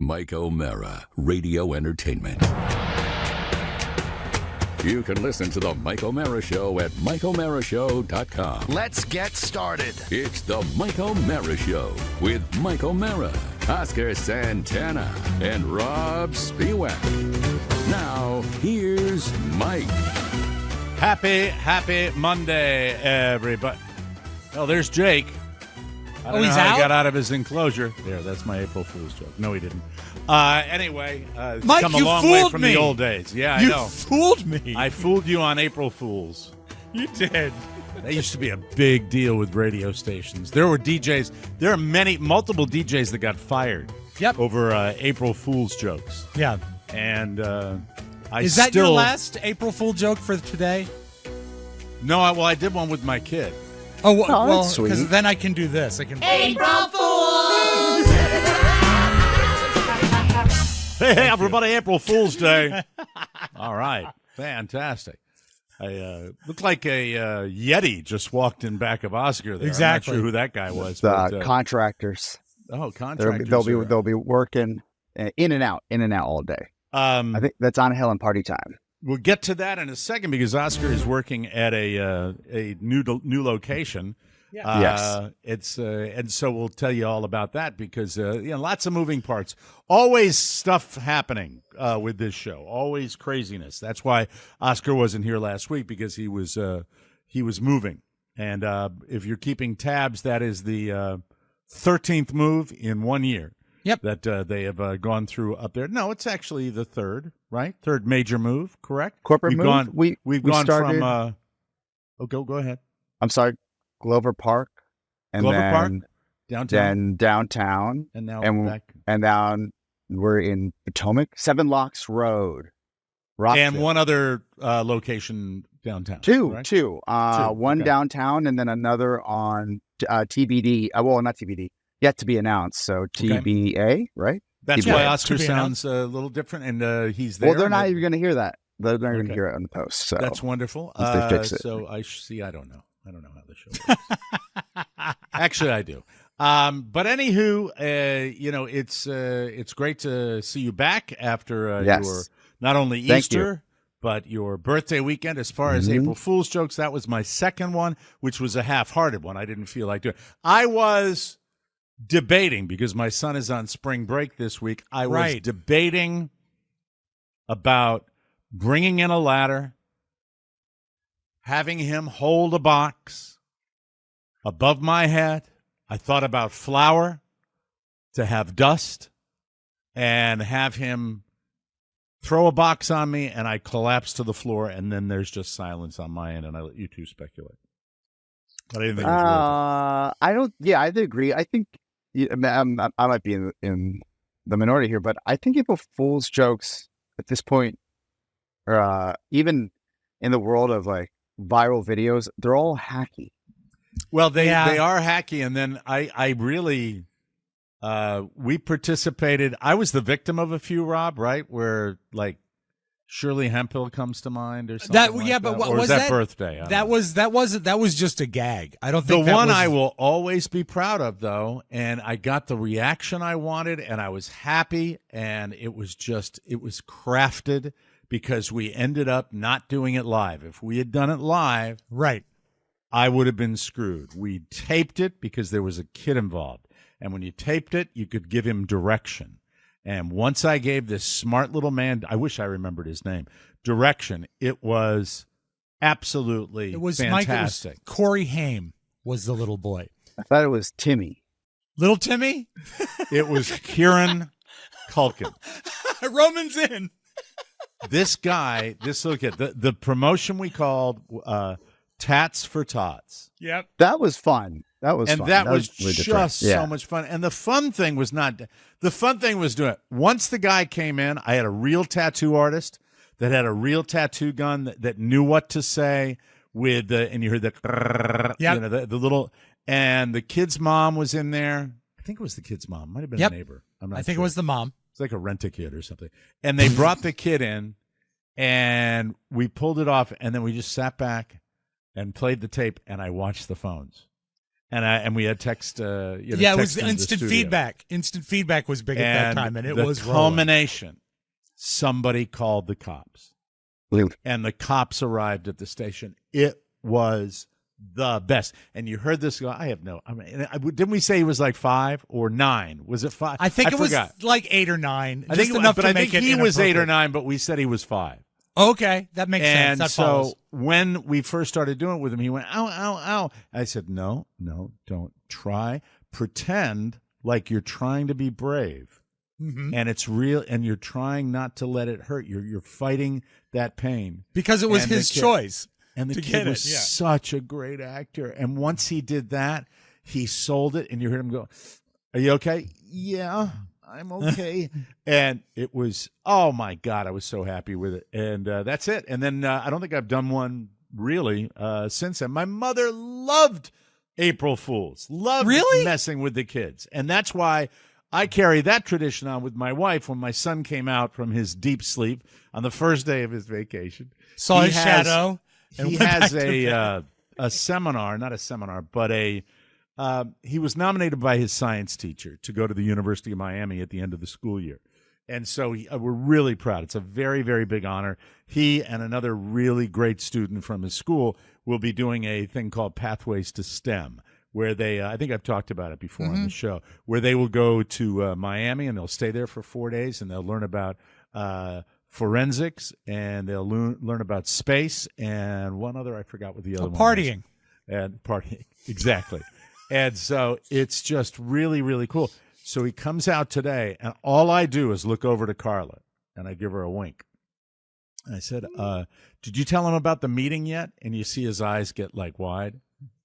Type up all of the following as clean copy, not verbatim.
Mike O'Mara, Radio Entertainment. You can listen to The Mike O'Mara Show at MikeO'MaraShow.com. Let's get started. It's The Mike O'Mara Show with Mike O'Mara, Oscar Santana, and Rob Spiewak. Now, here's Mike. Happy Monday, everybody. Oh, there's Jake. I don't know he's how out? he got out of his enclosure. There, that's my April Fool's joke. No, he didn't. Anyway, it's Mike, come a you long way fooled from me. the old days. Yeah, I You know. fooled me. I fooled you on April Fools. You did. That used to be a big deal with radio stations. There were DJs. There are multiple DJs that got fired. Yep. Over April Fool's jokes. Yeah. And Is that your last April Fool joke for today? No, I did one with my kid. Oh, that's well, sweet. because then I can do this. I can. April Fools! Hey, everybody, April Fool's Day. All right. Fantastic. I looked like a Yeti just walked in back of Oscar there. Exactly. I'm not sure who that guy was. Contractors. Contractors. They'll be working in and out all day. I think that's on Hell and Party time. We'll get to that in a second because Oscar is working at a new location. Yeah. Yes. It's and so we'll tell you all about that because lots of moving parts. Always stuff happening with this show. Always craziness. That's why Oscar wasn't here last week because he was moving. And if you're keeping tabs, that is the 13th move in 1 year. Yep. That they have gone through up there. No, it's actually the third, right? Third major move, correct? Corporate move? We've we gone started, from. Go ahead. I'm sorry, Glover Park, and Glover then, Park, downtown, then downtown, and now and back. down. We're in Potomac, 7 Locks Road, Rockville. And one other location downtown. Two. One okay. downtown, and then another on TBD. Well, not TBD. Yet to be announced. So TBA, right? That's TBA. why Oscar To be sounds a little different, and he's there. Well, they're not and even going to hear that. They're not going to Okay. hear it on the post. So That's wonderful. Once they fix it. So I see. I don't know. I don't know how the show works. Actually, I do. But anywho, it's great to see you back after Yes. your not only Thank Easter but your birthday weekend. As far as April Fool's jokes, that was my second one, which was a half-hearted one. I didn't feel like doing. I was debating because my son is on spring break this week. I was Right. debating about bringing in a ladder, having him hold a box above my head. I thought about flour to have dust and have him throw a box on me, and I collapse to the floor, and then there's just silence on my end, and I let you two speculate. But I didn't think it was I don't. Yeah, I agree. I think I might be in the minority here, but I think April Fool's jokes at this point, even in the world of like viral videos, they're all hacky. Well, they Yeah. are hacky, and then I really we participated. I was the victim of a few, Rob, right? Where like Shirley Hemphill comes to mind or something. That like yeah, that. but what or was that birthday? I don't know. That was just a gag. I don't The think that one was, I will always be proud of, though, and I got the reaction I wanted, and I was happy, and it was crafted because we ended up not doing it live. If we had done it live, right. I would have been screwed. We taped it because there was a kid involved, and when you taped it, you could give him direction. And once I gave this smart little man, I wish I remembered his name, direction, it was absolutely It was fantastic. Mike. It was Corey Haim was the little boy. I thought it was Timmy. Little Timmy. It was Kieran Culkin. Roman's in. This guy, this little kid, the promotion we called Tats for Tots. Yep. That was fun. That was And fun. that was really different. just so much fun. And the fun thing was doing it. Once the guy came in, I had a real tattoo artist that had a real tattoo gun that knew what to say with and you heard the, Yep. the little, and the kid's mom was in there. I think it was the kid's mom. Might have been Yep. a neighbor. I'm not I think sure. it was the mom. It's like a rent-a-kid or something. And they brought the kid in, and we pulled it off, and then we just sat back and played the tape, and I watched the phones. And we had text. It was instant feedback. Instant feedback was big at that time, and it was the culmination. Somebody called the cops, and the cops arrived at the station. It was the best. And you heard this go. I have no. I mean, didn't we say he was like 5 or 9? Was it 5? I think it forgot. Was like 8 or 9. I think enough, but I think he was 8 or 9. But we said he was 5. Okay, that makes sense. That so follows. When we first started doing it with him, he went, ow, ow, ow. I said, no, don't try. Pretend like you're trying to be brave. Mm-hmm. And it's real, and you're trying not to let it hurt. You're fighting that pain. Because it was his choice. And the kid was such a great actor. And once he did that, he sold it, and you heard him go, are you okay? Yeah. I'm okay. And it was, oh my God, I was so happy with it. And that's it. And then I don't think I've done one really since then. My mother loved April Fools, loved messing with the kids. And that's why I carry that tradition on with my wife. When my son came out from his deep sleep on the first day of his vacation, saw his shadow. He has a seminar, not a seminar, but he was nominated by his science teacher to go to the University of Miami at the end of the school year. And so we're really proud. It's a very, very big honor. He and another really great student from his school will be doing a thing called Pathways to STEM, where they, I think I've talked about it before on the show, where they will go to Miami and they'll stay there for 4 days and they'll learn about forensics and they'll learn about space and one other, I forgot what the other one partying. Was. And partying, exactly. And so it's just really, really cool. So he comes out today, and all I do is look over to Carla, and I give her a wink. And I said, did you tell him about the meeting yet? And you see his eyes get, like, wide.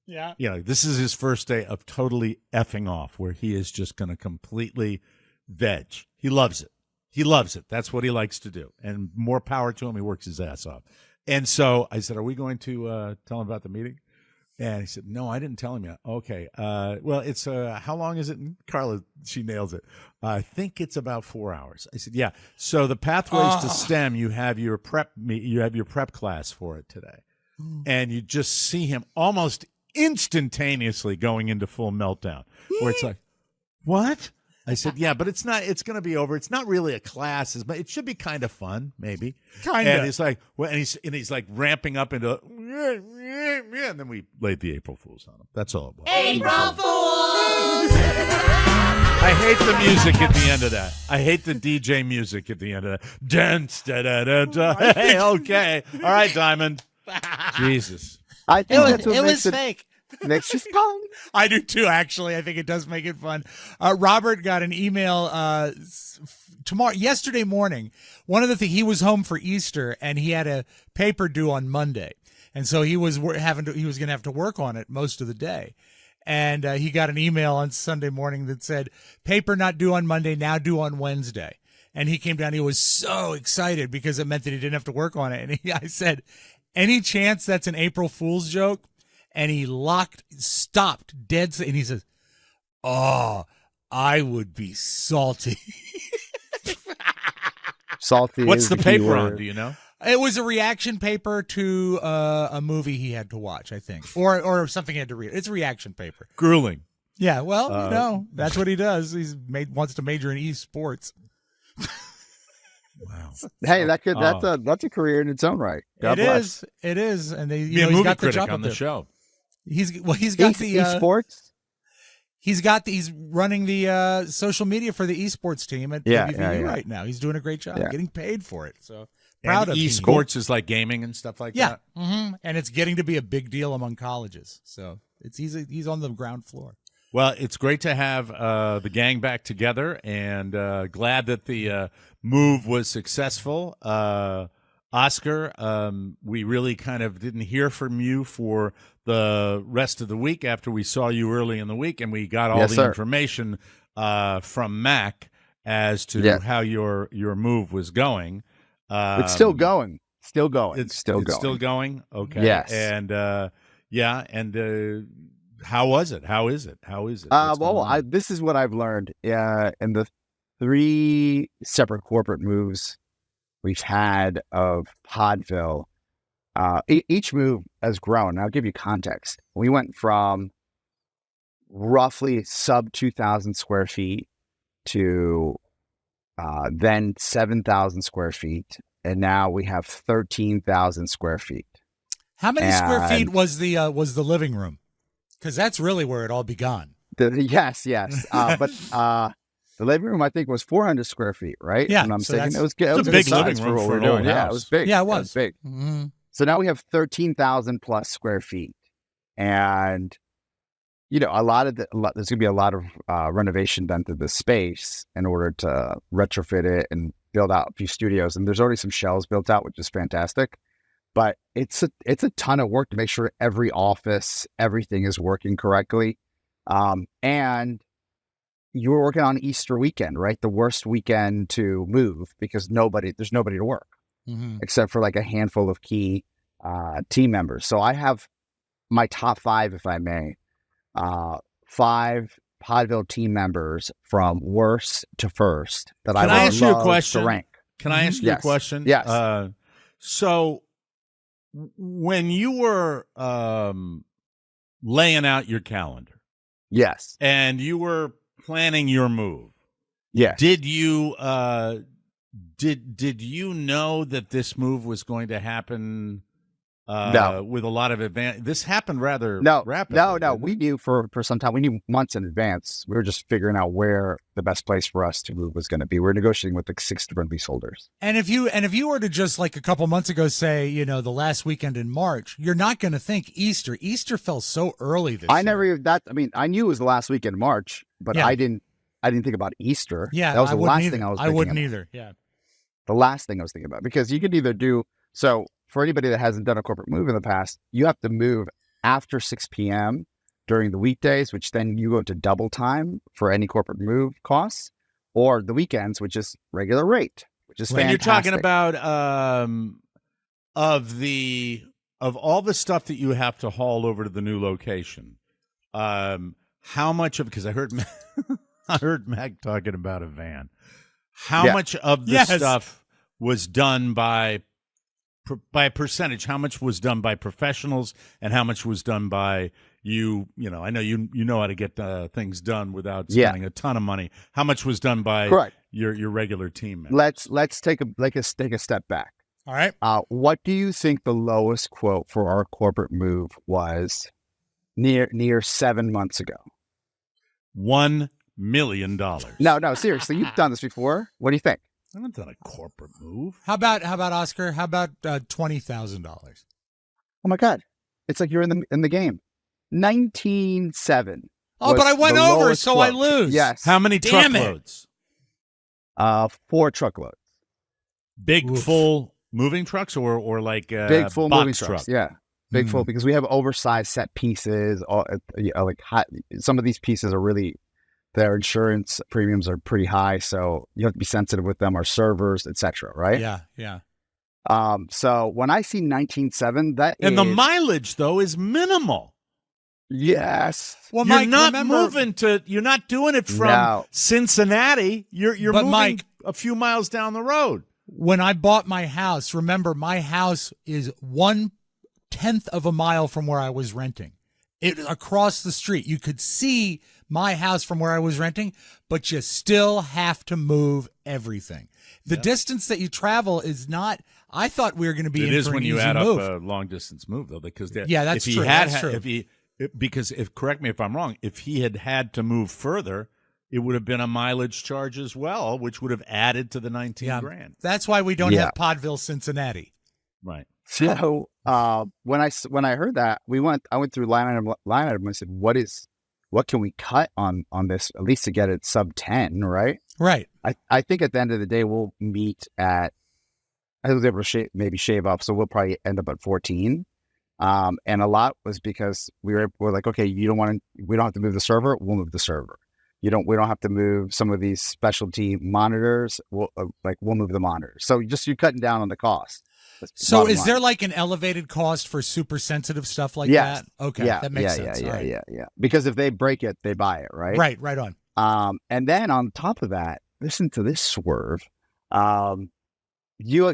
Yeah. This is his first day of totally effing off, where he is just going to completely veg. He loves it. He loves it. That's what he likes to do. And more power to him. He works his ass off. And so I said, are we going to tell him about the meeting? And he said, no, I didn't tell him yet. Okay. Well, it's how long is it? And Carla, she nails it. I think it's about 4 hours. I said, yeah. So the Pathways to STEM, you have your prep class for it today. And you just see him almost instantaneously going into full meltdown where it's like, what? I said, yeah, but it's going to be over. It's not really a class, but it should be kind of fun, maybe. Kind of. And he's like, well, and he's like ramping up into, and then we laid the April Fools on him. That's all it was. April Fools! I hate the music at the end of that. I hate the DJ music at the end of that. Dance, da da da da. Hey, okay. All right, Diamond. Jesus. I think it was fake. Makes you fun. I do too, actually. I think it does make it fun. Robert got an email yesterday morning. One of the things, he was home for Easter and he had a paper due on Monday, and so he was going to have to work on it most of the day. And he got an email on Sunday morning that said, "Paper not due on Monday, now due on Wednesday." And he came down. He was so excited because it meant that he didn't have to work on it. And I said, "Any chance that's an April Fool's joke?" And he stopped dead, and he says, "Oh, I would be salty." Salty. What's the paper on? Do you know? It was a reaction paper to a movie he had to watch, I think, or something he had to read. It's a reaction paper. Grueling. Yeah, well, that's what he does. Wants to major in esports. Wow. Hey, that's a career in its own right. God bless. It is, and be a movie critic on the show. He's got the esports. He's running the social media for the esports team at WVU right now. He's doing a great job, getting paid for it. So proud of him. Esports is like gaming and stuff like that. Yeah, and it's getting to be a big deal among colleges. So he's on the ground floor. Well, it's great to have the gang back together, and glad that the move was successful. Oscar, we really kind of didn't hear from you for the rest of the week after we saw you early in the week, and we got all the information from Mac as to how your move was going. It's still going. It's still going. Okay. Yes. And how was it? How is it? This is what I've learned. In the 3 separate corporate moves we've had of Podville, each move has grown. I'll give you context. We went from roughly sub 2,000 square feet to then 7,000 square feet. And now we have 13,000 square feet. How many square feet And- was the living room? Because that's really where it all began. Yes. But the living room, I think, was 400 square feet, right? Yeah, And I'm so thinking that's- it was It's a good big size living room what for we're an old doing. Yeah, house. it was big. Yeah, it was. big. Mhm. So now we have 13,000 plus square feet. And, there's going to be a lot of renovation done to this space in order to retrofit it and build out a few studios. And there's already some shells built out, which is fantastic. But it's a ton of work to make sure every office, everything is working correctly. And you were working on Easter weekend, right? The worst weekend to move because there's nobody to work Mhm. except for like a handful of key team members. So I have my top 5, if I may, 5 Podville team members from worst to first that Can I I would ask you a love question? to rank. Can I ask you a Yes. question? Yes. So when you were laying out your calendar Yes. and you were planning your move, Yes. did you did you know that this move was going to happen No. with a lot of advance? This happened rather No, rapidly. no. didn't it? We knew for some time. We knew months in advance. We were just figuring out where the best place for us to move was going to be. We were negotiating with like 6 different leaseholders. And if you were to just like a couple months ago say, the last weekend in March, you're not going to think Easter. Easter fell so early this year. I never even that. I mean, I knew it was the last weekend in March, but Yeah. I didn't think about Easter. Yeah, that was I the wouldn't last either. thing I was. I thinking wouldn't about. either. Yeah. The last thing I was thinking about, because you could either do so for anybody that hasn't done a corporate move in the past, you have to move after 6 p.m. during the weekdays, which then you go to double time for any corporate move costs, or the weekends, which is regular rate, which is When you're fantastic. talking about of all the stuff that you have to haul over to the new location, how much of, because I heard I heard Mac talking about a van. How Yeah. much of the Yes. stuff was done by percentage? How much was done by professionals, and how much was done by you? I know you know how to get things done without Yeah. spending a ton of money. How much was done by Correct. your regular team members? Let's take a step back. All right. What do you think the lowest quote for our corporate move was near 7 months ago? $1 million. No, seriously, you've done this before. What do you think? I haven't done a corporate move. How about Oscar? How about $20,000? Oh my God, it's like you're in the game. 19.7. Oh, but I went the over, lowest so I quote. lose. Yes. How many Damn it. truckloads? 4 truckloads. Big Oof. full moving trucks or like Big full box moving truck? trucks. Yeah. Big full, because we have oversized set pieces. Some of these pieces are really, their insurance premiums are pretty high, so you have to be sensitive with them. Our servers, etc. Right? Yeah. So when I see 19.7, that And the is- mileage though is minimal. yes. Well, You're Mike, not remember, you're not doing it from No. Cincinnati. You're But moving Mike- a few miles down the road. when I bought my house, remember my house is 1/10 of a mile from where I was renting. It across the street. You could see my house from where I was renting, but you still have to move everything. The distance that you travel is not. I thought we were going to be It in is for when an you easy add move. up a long distance move though, because Yeah, that's if he true. Had, That's true. Because correct me if I'm wrong, if he had to move further, it would have been a mileage charge as well, which would have added to the 19 grand. That's why we don't Yeah. have Podville, Cincinnati. Right. So when I heard that, I went through line item. And I said, what can we cut on this, at least to get it sub 10, right? Right. I think at the end of the day, we'll meet at, I was able to maybe shave up, so we'll probably end up at 14. And a lot was because we're like, okay, we don't have to move the server. We'll move the server. We don't have to move some of these specialty monitors. We'll move the monitors. So you're cutting down on the cost. That's the So bottom is line. there like an elevated cost for super sensitive stuff like Yes. that? Okay, Yeah, that makes sense. All right. yeah. Because if they break it, they buy it, right? Right on. And then on top of that, listen to this swerve. Do you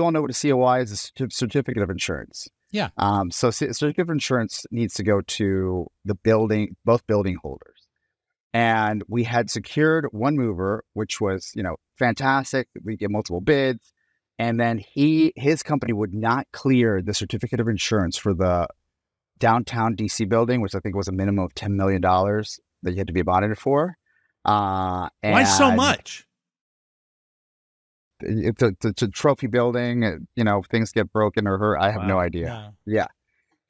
all know what a COI is? A certificate of insurance. Yeah. So certificate of insurance needs to go to the both building holders. And we had secured one mover, which was, fantastic. We get multiple bids. And then his company would not clear the certificate of insurance for the downtown DC building, which I think was a minimum of $10 million that you had to be bonded for. Why so much? It's a trophy building. Things get broken or hurt. I have no idea. Yeah.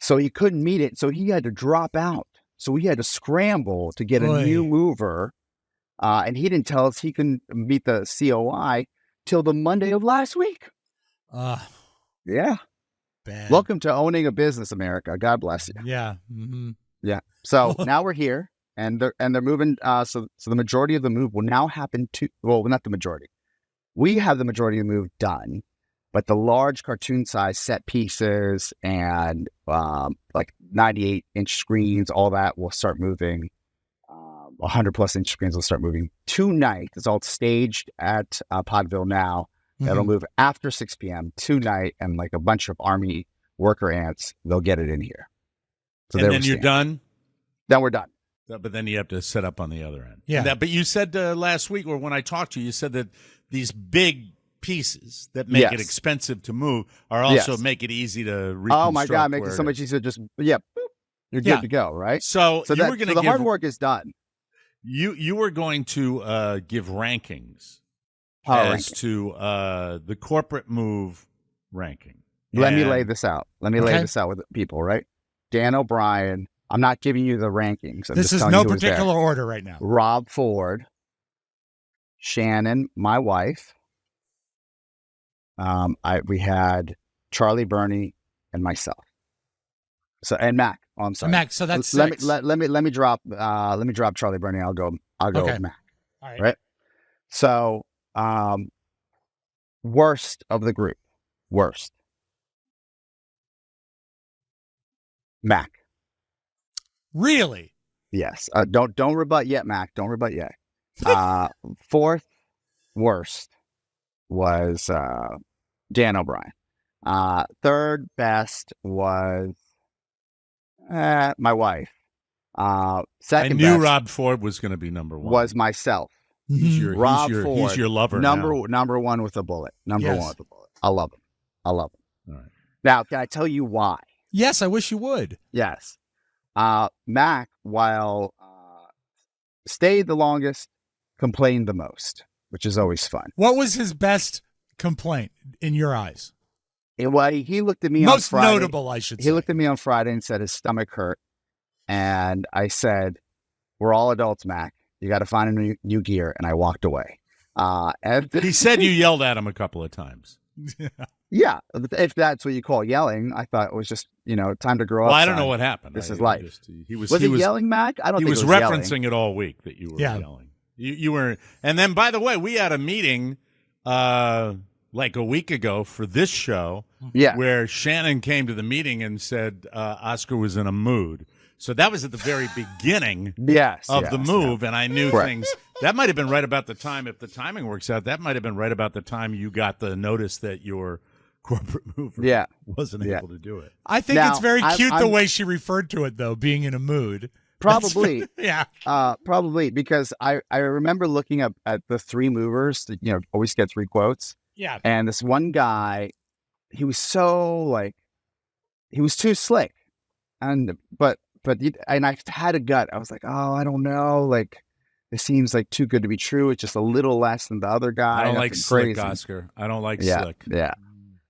So he couldn't meet it. So he had to drop out. So we had to scramble to get a new mover. And he didn't tell us he can meet the COI till the Monday of last week. Yeah. Bad. Welcome to owning a business, America. God bless you. Yeah. Mm-hmm. Yeah. So now we're here, and they're moving. So the majority of the move will now happen not the majority. We have the majority of the move done, but the large cartoon size set pieces and 98-inch screens, all that will start moving. 100+ inch screens will start moving tonight. It's all staged at Podville now. Mm-hmm. It'll move after 6 p.m. tonight, and like a bunch of Army worker ants, they'll get it in here. So and then you're done? Then we're done. But then you have to set up on the other end. Yeah. But you said last week, or when I talked to you, you said that these big pieces that make it expensive to move are also make it easy to reconstruct. Oh my God, make it so much easier. Just, boop, you're good to go, right? So you were going to the hard work is done. You were going to give rankings to the corporate move ranking. Let me lay this out. Lay this out with people, right? Dan O'Brien. I'm not giving you the rankings. This is no particular order right now. Rob Ford, Shannon, my wife. We had Charlie Burney and myself. So and Mac. Oh, I'm sorry, Mac. So that's let six. me drop Charlie Burney. I'll go with Mac. All right. Right. So worst of the group. Worst. Mac. Really? Yes. Don't rebut yet, Mac. Don't rebut yet. Fourth worst was Dan O'Brien. Third best was my wife. Second I knew best Rob Ford was going to be number one. was myself. He's your Ford, he's your lover. Number one with a bullet. Number one with a bullet. I love him. All right. Now, can I tell you why? Yes, I wish you would. Yes. Mac, while stayed the longest, complained the most, which is always fun. What was his best complaint in your eyes? He looked at me most on Friday. notable, I should say. He looked at me on Friday and said his stomach hurt. And I said, we're all adults, Mac. You got to find a new gear. And I walked away. And he said you yelled at him a couple of times. Yeah, if that's what you call yelling. I thought it was just, time to grow up. Well, I don't know what happened. This is life. He was yelling, Mac? I don't think he was referencing it all week that you were yelling. You were, and then by the way, we had a meeting like a week ago for this show, where Shannon came to the meeting and said Oscar was in a mood. So that was at the very beginning of the move, and I knew things. That might have been right about the time, if the timing works out, that might have been right about the time you got the notice that your corporate mover wasn't able to do it. I think it's very cute the way she referred to it, though, being in a mood. Probably. Probably, because I remember looking up at the three movers, that, always get three quotes. Yeah. And this one guy, he was so, he was too slick. And I had a gut. I was like, oh, I don't know. It seems like too good to be true. It's just a little less than the other guy. I don't like slick, crazy. Oscar. I don't like slick. Yeah.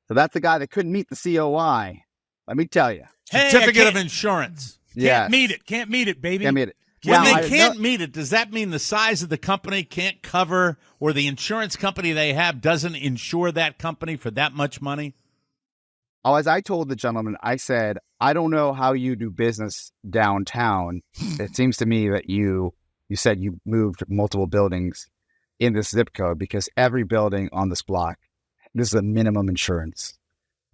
So that's the guy that couldn't meet the COI. Let me tell you. Certificate of insurance. Can't meet it. Can't meet it, baby. Can't meet it. When they can't meet it, does that mean the size of the company can't cover, or the insurance company they have doesn't insure that company for that much money? Oh, as I told the gentleman, I said, I don't know how you do business downtown. It seems to me that you said you moved multiple buildings in this zip code, because every building on this block, this is a minimum insurance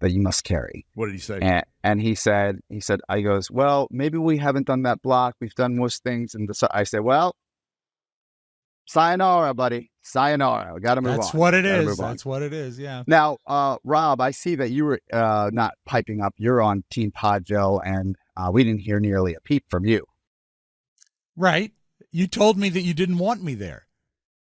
that you must carry. What did he say? And he said, I goes, well, maybe we haven't done that block. We've done most things. And I said, well, sayonara, buddy. Sayonara. We got to move on. That's what it Gotta is. move on. That's what it is. Yeah. Now, Rob, I see that you were not piping up. You're on Team Podville, and we didn't hear nearly a peep from you. Right. You told me that you didn't want me there.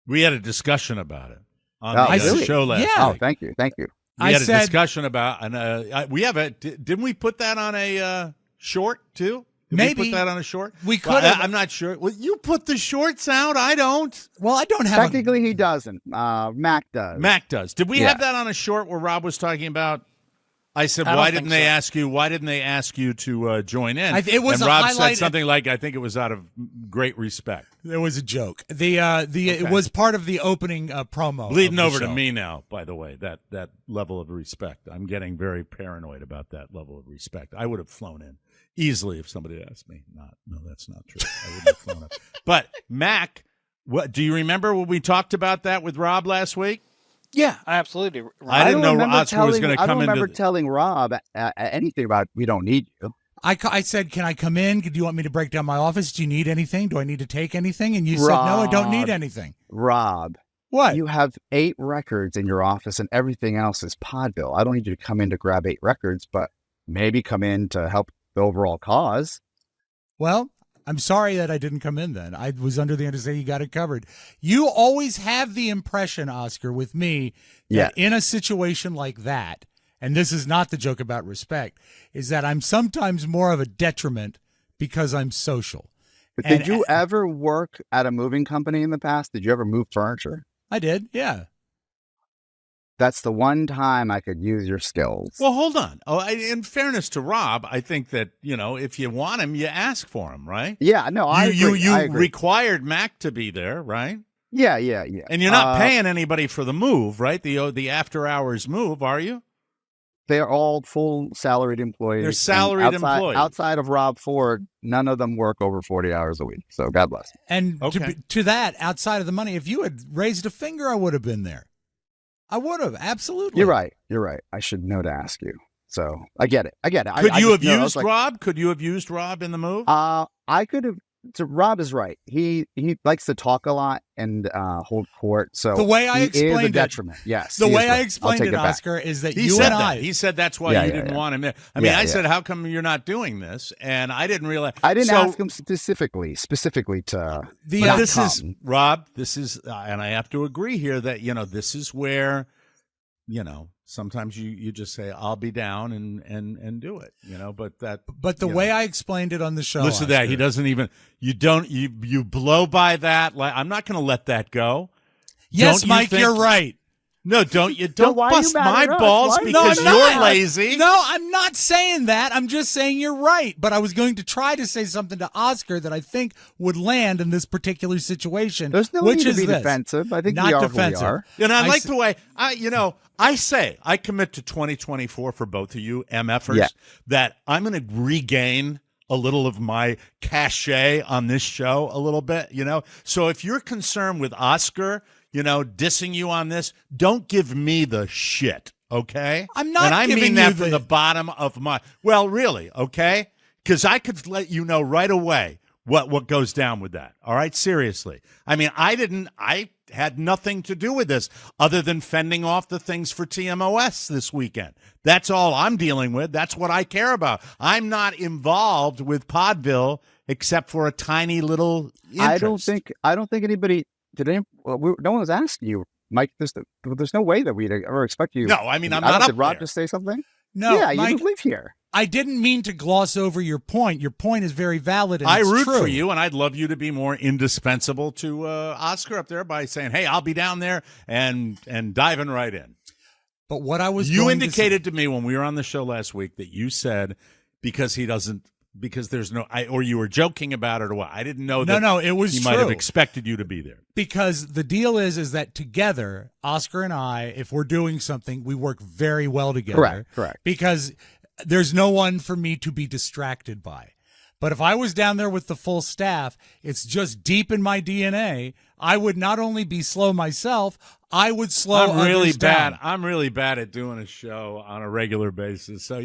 We had a discussion about it on Oh, the really? show last Yeah. week. Oh, thank you. Thank you. We had a said- discussion about, and we have a. Didn't we put that on a short too? Did Maybe. we put that on a short. We could Well, have. I'm not sure. Well, you put the shorts out. I don't. Well, I don't have Technically, he doesn't. Mac does. Mac does. Did we Yeah. have that on a short where Rob was talking about? I said, I don't why think didn't they so. ask you? Why didn't they ask you to join in? It was and a Rob said highlighted- something like, "I think it was out of great respect." There was a joke. It was part of the opening promo. Bleeding of the over to show. me now, by the way, that level of respect. I'm getting very paranoid about that level of respect. I would have flown in easily if somebody had asked me. No, that's not true. I wouldn't have flown in. But Mac, what do you remember when we talked about that with Rob last week? Yeah, I absolutely. I didn't know remember Oscar was going to I come don't into. remember telling Rob anything about we don't need you. I said, can I come in? Do you want me to break down my office? Do you need anything? Do I need to take anything? And you said, no, I don't need Rob. anything. Rob, What? you have 8 records in your office and everything else is Podville. I don't need you to come in to grab 8 records, but maybe come in to help the overall cause. Well, I'm sorry that I didn't come in then. I was under the understanding you got it covered. You always have the impression, Oscar, with me, that in a situation like that, and this is not the joke about respect, is that I'm sometimes more of a detriment because I'm social. But And- did you ever work at a moving company in the past? Did you ever move furniture? I did, yeah. That's the one time I could use your skills. Well, hold on. In fairness to Rob, I think that if you want him, you ask for him, right? Yeah, no, I agree. You I agree. required Mac to be there, right? Yeah. And you're not paying anybody for the move, right? The after hours move, are you? They're all full salaried employees. They're and salaried employees. Outside of Rob Ford, none of them work over 40 hours a week. So God bless. And Okay. to that, outside of the money, if you had raised a finger, I would have been there. I would have, absolutely. You're right. I should know to ask you. So I get it. Could you have used like, Rob? Could you have used Rob in the move? I could have. So Rob is right. He likes to talk a lot and hold court. So The way I he is a explained it- detriment. Yes. The he is way I right. I'll explained take it, back. Oscar, is that He you said and that. I. He said that's why Yeah, you yeah, didn't yeah. want him there. I mean, Yeah, I yeah. said, how come you're not doing this? And I didn't realize. I didn't So- ask him specifically to. The- But not this come. is Rob. This is, and I have to agree here that this is where, sometimes you just say I'll be down and do it. But that. But the way I explained it on the show, Listen to that. Oscar, He doesn't even. You blow by that. Like, I'm not going to let that go. Yes, Don't you Mike, think- you're right. No, don't you? Don't why are you bust mad my at us? balls Why- because No, I'm you're not. lazy. No, I'm not saying that. I'm just saying you're right. But I was going to try to say something to Oscar that I think would land in this particular situation. There's no which need to is be this. defensive. I think Not we are defensive. who we are. And I I like s- the way I say I commit to 2024 for both of you MFers Yeah. that I'm going to regain a little of my cachet on this show a little bit, So if you're concerned with Oscar, dissing you on this, don't give me the shit, okay? I'm not And I giving mean that you from the bottom of my. Well, really, okay? Because I could let you know right away what goes down with that. All right, seriously. I mean, I had nothing to do with this other than fending off the things for TMOS this weekend. That's all I'm dealing with. That's what I care about. I'm not involved with Podville except for a tiny little interest. I don't think anybody did. No one was asking you, Mike. There's no way that we'd ever expect you. No, I mean, I'm I not don't- up Did Rob there. just say something? No, Yeah, Mike, you live here. I didn't mean to gloss over your point. Your point is very valid. And I it's root true. for you, and I'd love you to be more indispensable to Oscar up there by saying, "Hey, I'll be down there," and diving right in. But what I was You going indicated to me when we were on the show last week that you said because there's no, or you were joking about it or what? I didn't know that. No, it was he true. might have expected you to be there. Because the deal is that together, Oscar and I, if we're doing something, we work very well together. Correct. Because there's no one for me to be distracted by. But if I was down there with the full staff, it's just deep in my DNA. I would not only be slow myself, I would slow I'm really others bad. down. I'm really bad at doing a show on a regular basis. So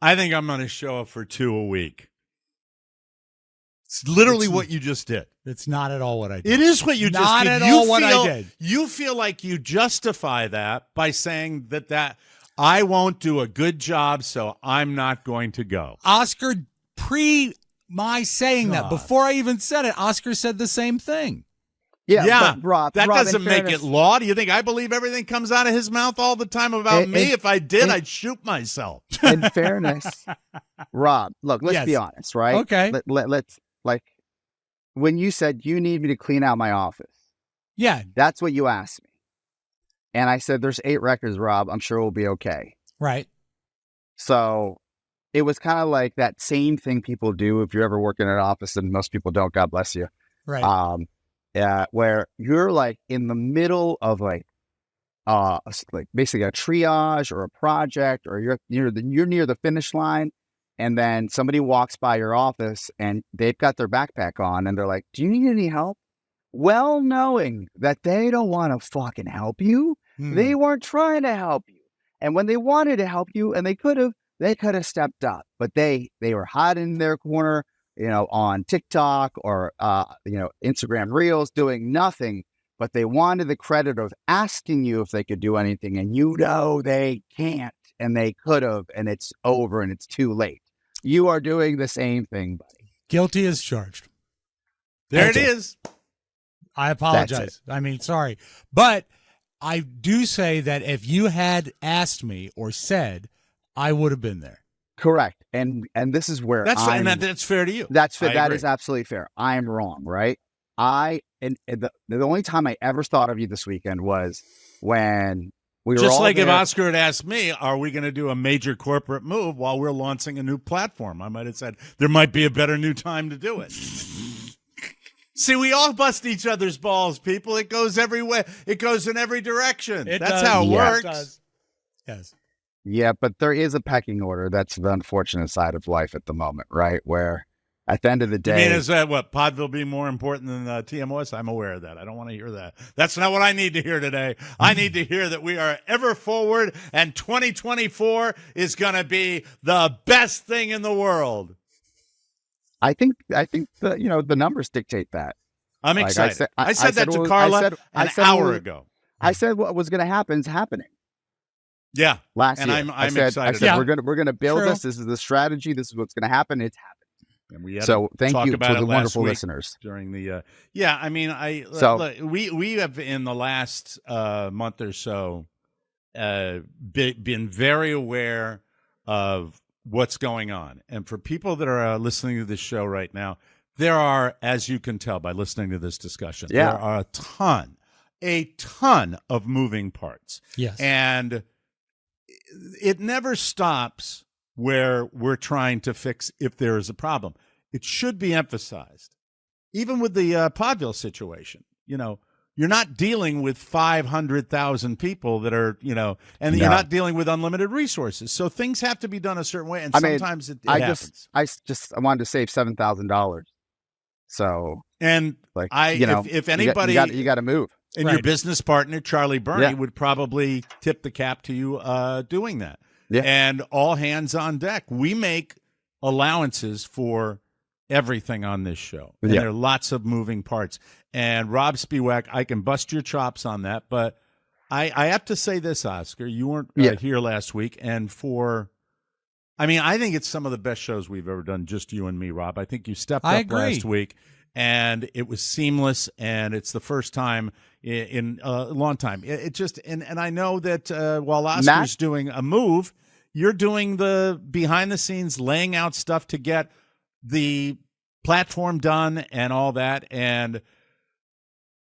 I think I'm going to show up for 2 a week. It's literally what you just did. It's not at all what I did. It is what you just Not did. at all what I did. You feel like you justify that by saying that I won't do a good job, so I'm not going to go. Oscar, my saying that, before I even said it, Oscar said the same thing. Yeah, but Rob, that Rob, doesn't make it law. Do you think I believe everything comes out of his mouth all the time about me? If I did, I'd shoot myself. In fairness, Rob, look, let's be honest, right? Okay. Let's, like, when you said you need me to clean out my office, yeah, that's what you asked me. And I said, there's 8 records, Rob. I'm sure we'll be okay. Right. So it was kind of like that same thing people do if you're ever working in an office, and most people don't, God bless you. Right. Where you're like in the middle of like basically a triage or a project, or you're near the finish line, and then somebody walks by your office and they've got their backpack on and they're like, do you need any help? Well, knowing that they don't want to fucking help you, they weren't trying to help you. And when they wanted to help you, and they could have stepped up, but they were hiding in their corner, on TikTok or, Instagram Reels, doing nothing, but they wanted the credit of asking you if they could do anything. And they can't, and they could have, and it's over and it's too late. You are doing the same thing, buddy. Guilty as charged. There it is. I apologize. I mean, sorry. But I do say that if you had asked me or said, I would have been there. Correct. And this is where that's fair to you. That's fair. That is absolutely fair. I am wrong, right? The only time I ever thought of you this weekend was when we were just all like there. If Oscar had asked me, are we going to do a major corporate move while we're launching a new platform? I might have said there might be a better new time to do it. See, we all bust each other's balls, people. It goes everywhere. It goes in every direction. That's how it works. Yes. Yeah, but there is a pecking order. That's the unfortunate side of life at the moment, right? Where at the end of the day... You mean, is that what, Podville being more important than TMOS? I'm aware of that. I don't want to hear that. That's not what I need to hear today. I need to hear that we are ever forward, and 2024 is going to be the best thing in the world. I think the numbers dictate that. I'm excited. I said that to Carla an hour ago. I said what was going to happen is happening. Yeah, last year. I'm excited. I said we're gonna build this. This is the strategy. This is what's going to happen. It's happened. And we had so thank you to the wonderful listeners during the. We have in the last month or so been very aware of what's going on, and for people that are listening to this show right now, there are, as you can tell by listening to this discussion, there are a ton of moving parts. Yes, and it never stops where we're trying to fix if there is a problem. It should be emphasized, even with the Podville situation. You're not dealing with 500,000 people that are, and you're not dealing with unlimited resources. So things have to be done a certain way, and sometimes it happens. I wanted to save $7,000. So, and if anybody, you got to move. And your business partner, Charlie Burney, would probably tip the cap to you doing that. Yeah. And all hands on deck. We make allowances for everything on this show. And there are lots of moving parts. And Rob Spiewak, I can bust your chops on that. But I have to say this, Oscar. You weren't here last week. And I think it's some of the best shows we've ever done, just you and me, Rob. I think you stepped up last week. And it was seamless, and it's the first time in a long time. It just and I know that while Oscar's doing a move, you're doing the behind the scenes, laying out stuff to get the platform done and all that. And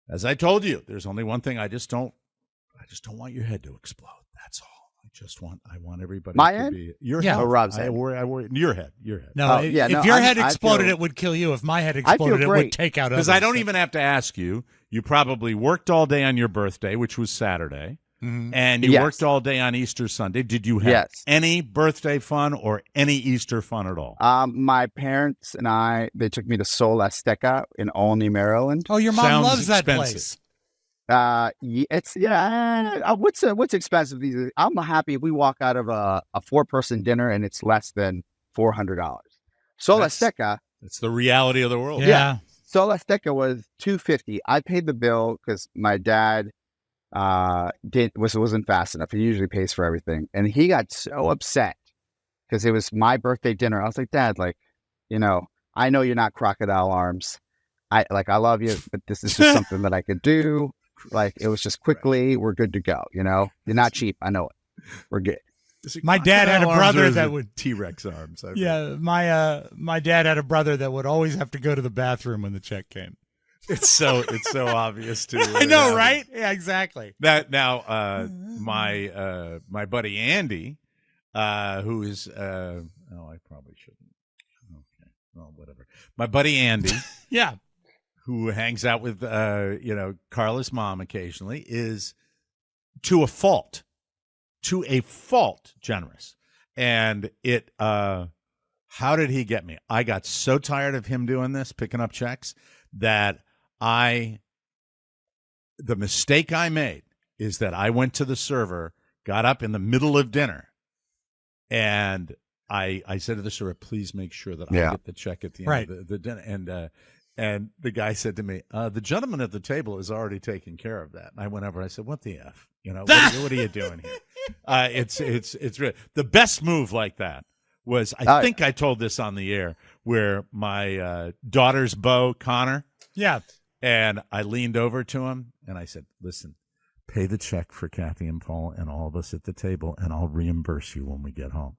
as I told you, there's only one thing: I just don't want your head to explode. That's all. I want everybody to be your head. Oh, Rob's head. I worry your head. No, if your head exploded, it would kill you. If my head exploded, it would take out others. Because I don't even have to ask you. You probably worked all day on your birthday, which was Saturday, and you worked all day on Easter Sunday. Did you have any birthday fun or any Easter fun at all? My parents and they took me to Sol Azteca in Olney, Maryland. Oh, your mom loves that place. What's expensive these days? I'm happy if we walk out of a 4-person dinner and it's less than $400. Sol Azteca It's the reality of the world. Yeah. Sola Azteca was $2.50. I paid the bill because my dad wasn't fast enough. He usually pays for everything, and he got so upset because it was my birthday dinner. I was like, Dad, like, I know you're not Crocodile Arms. I love you, but this is just something that I could do. Like, it was just quickly, we're good to go. You're not cheap. I know it. We're good. My dad had a brother that would T-Rex arms. My dad had a brother that would always have to go to the bathroom when the check came. It's so obvious too. I know, right? Yeah, exactly. That now, my buddy Andy, who is I probably shouldn't. Okay, well, whatever. My buddy Andy, yeah, who hangs out with Carla's mom occasionally, is to a fault generous. And it how did he get me? I got so tired of him doing this, picking up checks, that the mistake I made is that I went to the server, got up in the middle of dinner, and I said to the server, please make sure that I get the check at the end of the dinner. And the guy said to me, the gentleman at the table is already taking care of that. And I went over and I said, what the F? What are you doing here? It's really, the best move like that was, I think I told this on the air, where my daughter's beau, Connor. Yeah. And I leaned over to him and I said, listen, pay the check for Kathy and Paul and all of us at the table, and I'll reimburse you when we get home.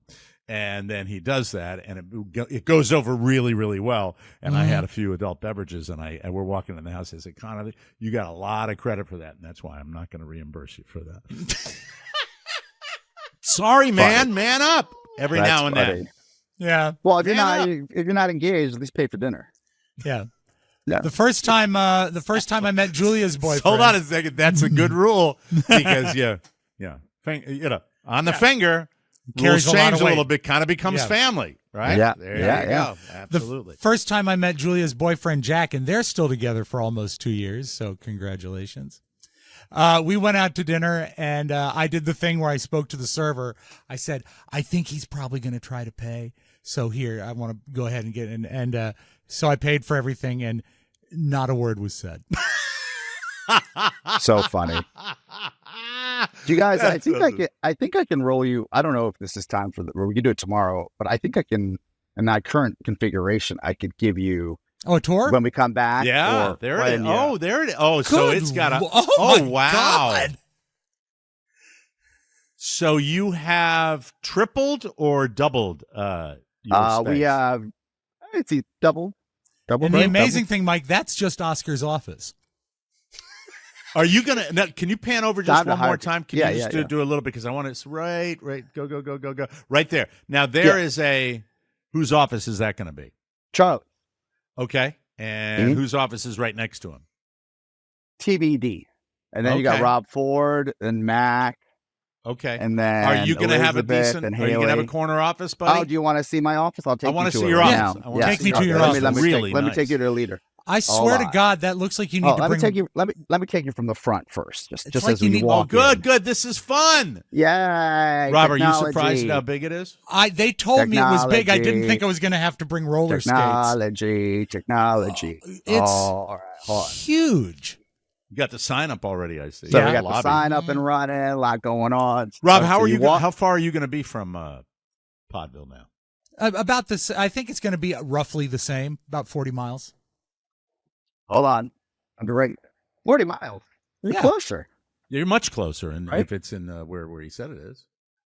And then he does that, and it goes over really, really well. And I had a few adult beverages, and we're walking in the house. I said, Connor, you got a lot of credit for that, and that's why I'm not going to reimburse you for that. Sorry, man. Man up. That's now and funny. Then. Yeah. Well, if you're not engaged, at least pay for dinner. Yeah. Yeah. The first time I met Julia's boyfriend. Hold on a second. That's a good rule, because on the finger. Rules change a little bit, kind of becomes family, right? Yeah. There you go. Absolutely. The first time I met Julia's boyfriend, Jack, and they're still together for almost 2 years, so congratulations. We went out to dinner, and I did the thing where I spoke to the server. I said, I think he's probably going to try to pay, so here, I want to go ahead and get in. And so I paid for everything, and not a word was said. So funny. Do you guys? I think I can roll you. I don't know if this is time we can do it tomorrow, but I think I can. In that current configuration, I could give you a tour when we come back. Yeah, there it is. Oh, there it is. Oh, so it's got a. Oh, wow. God. So you have tripled or doubled your space? We have. It's double. And the amazing thing, Mike, that's just Oscar's office. Are you gonna? Now, can you pan over just one more time? Can you just do a little bit, because I want it right. Go, right there. Now there is whose office is that going to be? Charlie. Okay, and whose office is right next to him? TBD. And then you got Rob Ford and Mac. Okay. And then are you going to have a decent? Are you going to have a corner office, buddy? Oh, do you want to see my office? I'll take you to it. I want to see your office. Now. Take me to your office. Let me take you to a leader. I swear to God, that looks like you need to bring. Let me take you from the front first, just like as we walk. Oh, good. This is fun. Yeah. Rob, are you surprised at how big it is? They told me it was big. I didn't think I was going to have to bring roller skates. Technology. It's all right, huge. You got the sign up already, I see. So we got the sign up and running. A lot going on. Rob, how far are you going to be from Podville now? About this, I think it's going to be roughly the same, about 40 miles. Hold on. I'm right. 40 miles. You're closer. You're much closer, and if it's in where he said it is.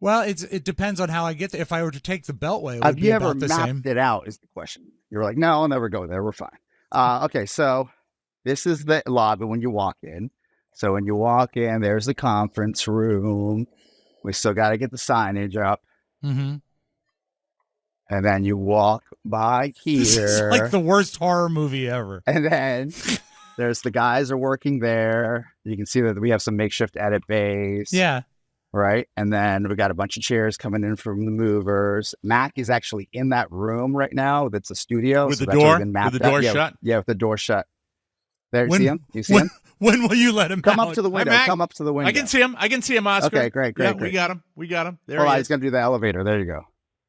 Well, it depends on how I get there. If I were to take the Beltway, it would be about the same. Have you ever mapped it out is the question. You're like, no, I'll never go there. We're fine. Okay, so this is the lobby when you walk in. So when you walk in, there's the conference room. We still got to get the signage up. Mm-hmm. And then you walk by here. This is like the worst horror movie ever. And then there's the guys are working there. You can see that we have some makeshift edit bays. Yeah. Right. And then we got a bunch of chairs coming in from the movers. Mac is actually in that room right now. That's a studio. With the door shut? Yeah, with the door shut. There, see him? You see him? When will you let him come out? up to the window? Come up to the window. I can see him, Oscar. Okay, great. We got him. There he is. He's going to do the elevator. There you go.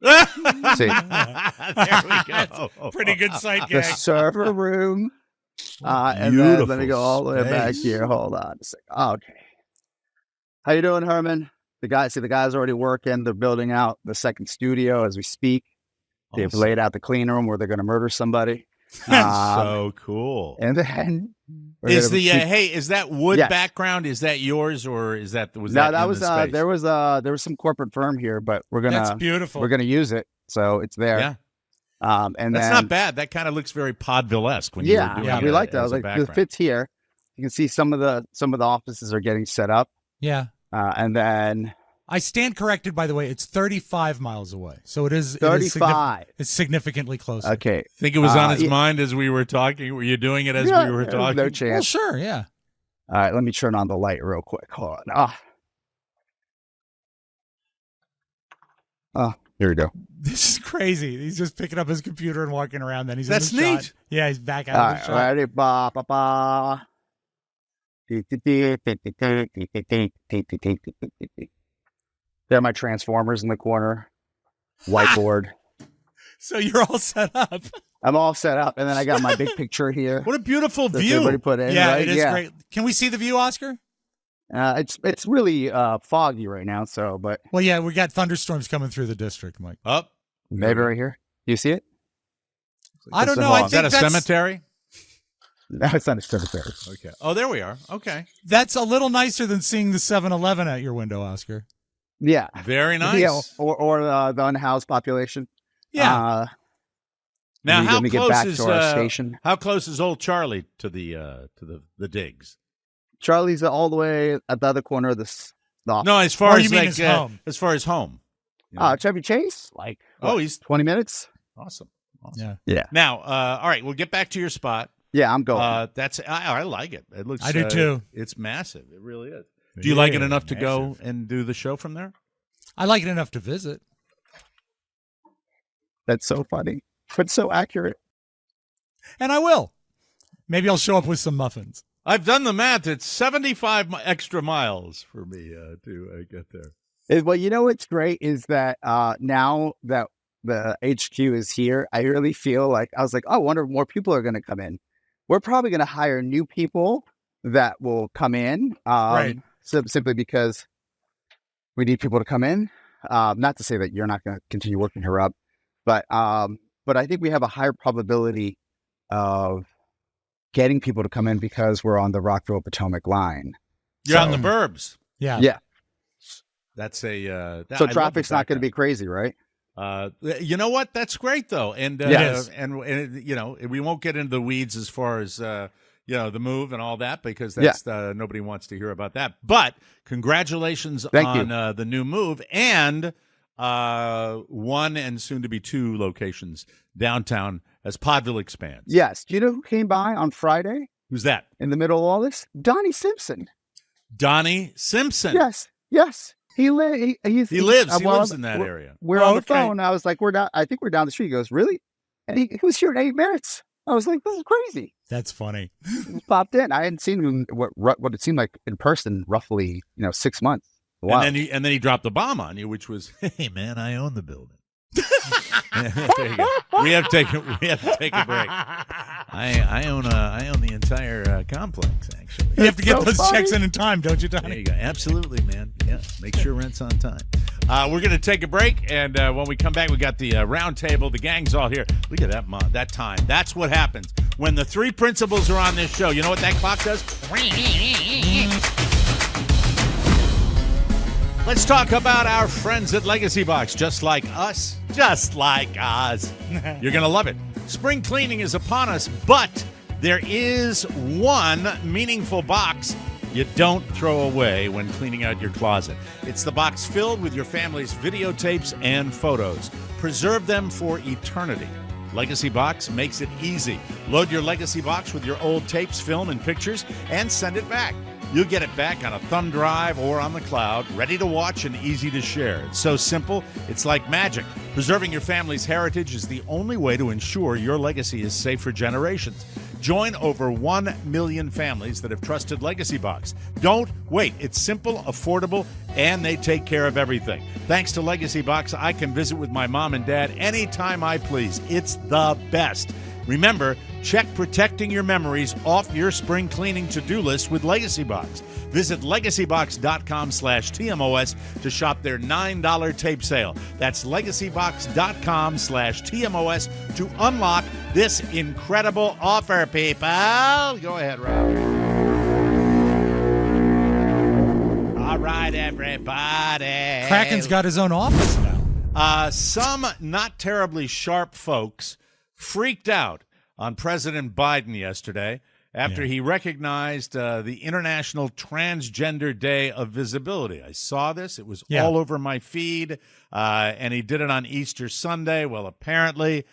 See, There we go. Pretty good sight the gag. server room. And then let me go all the way back space. here. Hold on a second. Okay. How you doing, Herman? The guys already working. They're building out the second studio as we speak. They've Awesome. laid out the clean room where they're going to murder somebody. So cool. And then Is is that wood Yes. background? Is that yours or is that no? that That in was the space? there was some corporate firm here, but That's beautiful. we're gonna use it, so it's there. Yeah. And That's then, not bad. That kind of looks very Podville-esque when you were doing we it like that. as a Like it background. fits here. You can see some of the offices are getting set up, Yeah. and then I stand corrected, by the way. It's 35 miles away. So it is 35. It's significantly closer. Okay, Think it was on his yeah. mind as we were talking? Were you doing it as Yeah, we were there's talking? no Well, chance. sure, yeah. All right, let me turn on the light real quick. Hold on. Here we go. This is crazy. He's just picking up his computer and walking around. Then he's That's in the neat. shot. Yeah, he's back All out of right, the shot. ready? Ba ba ba. There are my transformers in the corner. Whiteboard. So you're all set up. I'm all set up, and then I got my big picture here. What a beautiful that view. everybody put in. Yeah, right? it is great. Can we see the view, Oscar? It's really foggy right now. So, but Well, yeah, we got thunderstorms coming through the district, Mike. Up. maybe right here. Do you see it? I don't Listen, know. hold I on. Is that think a that's, cemetery? No, it's not a cemetery. Okay. Oh, there we are. Okay. that's a little nicer than seeing the 7-Eleven at your window, Oscar. Yeah. Very nice. Yeah, or the unhoused population. Yeah. Now, let me get back to our station. How close is old Charlie to the digs? Charlie's all the way at the other corner of this. The No, as far Or as you mean like his home? as far as home. You know? Chevy Chase, like Oh, he's 20 minutes. awesome. Yeah. Yeah, Now, all right, we'll get back to your spot. yeah, I'm going. That's I like it. It looks. I do too. It's massive. It really is. Do you like it Yeah, enough to go massive. and do the show from there? I like it enough to visit. That's so funny, but so accurate. And I will. Maybe I'll show up with some muffins. I've done the math. It's 75 extra miles for me to get there. Well, you know what's great is that now that the HQ is here, I really feel like I was like, oh, I wonder if more people are going to come in. We're probably going to hire new people that will come in, Right. simply because we need people to come in. Not to say that you're not going to continue working her up, but I think we have a higher probability of getting people to come in because we're on the Rockville Potomac line. You're on So- the burbs. Yeah. Yeah. That's a So traffic's not going to be crazy, right? You know what? That's great though, and Yes. and you know we won't get into the weeds as far as the move and all that because that's nobody wants to hear about that. But congratulations Thank on you. the new move and one and soon to be 2 locations downtown as Podville expands. Yes. Do you know who came by on Friday Who's that? in the middle of all this? Donnie Simpson. Donnie Simpson. Yes. Yes. He lives. He lives in that area. We're on the Okay. phone. I was like, I think we're down the street. He goes, really? And he was here in 8 minutes. I was like, this is crazy. That's funny. He just popped in. I hadn't seen him what it seemed like in person, roughly 6 months. Wow. And then he dropped the bomb on you, which was, "Hey man, I own the building." There you go. We have to take a break. I own the entire complex. Actually, You have to get so those funny. checks in time, don't you, there Donnie? you go. Absolutely, man. Yeah, make sure rent's on time. We're gonna take a break, and when we come back, we got the round table. The gang's all here. Look at that time. That's what happens when the 3 principals are on this show. You know what that clock does? Let's talk about our friends at Legacy Box. Just like us. You're going to love it. Spring cleaning is upon us, but there is one meaningful box you don't throw away when cleaning out your closet. It's the box filled with your family's videotapes and photos. Preserve them for eternity. Legacy Box makes it easy. Load your Legacy Box with your old tapes, film, and pictures, and send it back. You'll get it back on a thumb drive or on the cloud, ready to watch and easy to share. It's so simple, it's like magic. Preserving your family's heritage is the only way to ensure your legacy is safe for generations. Join over 1 million families that have trusted Legacy Box. Don't wait. It's simple, affordable, and they take care of everything. Thanks to Legacy Box, I can visit with my mom and dad anytime I please. It's the best. Remember, check protecting your memories off your spring cleaning to-do list with Legacy Box. Visit legacybox.com/TMOS to shop their $9 tape sale. That's legacybox.com/TMOS to unlock this incredible offer, people. Go ahead, Rob. All right, everybody. Kraken's got his own office now. Some not terribly sharp folks freaked out on President Biden yesterday after he recognized the International Transgender Day of Visibility. I saw this. It was all over my feed, and he did it on Easter Sunday. Well, apparently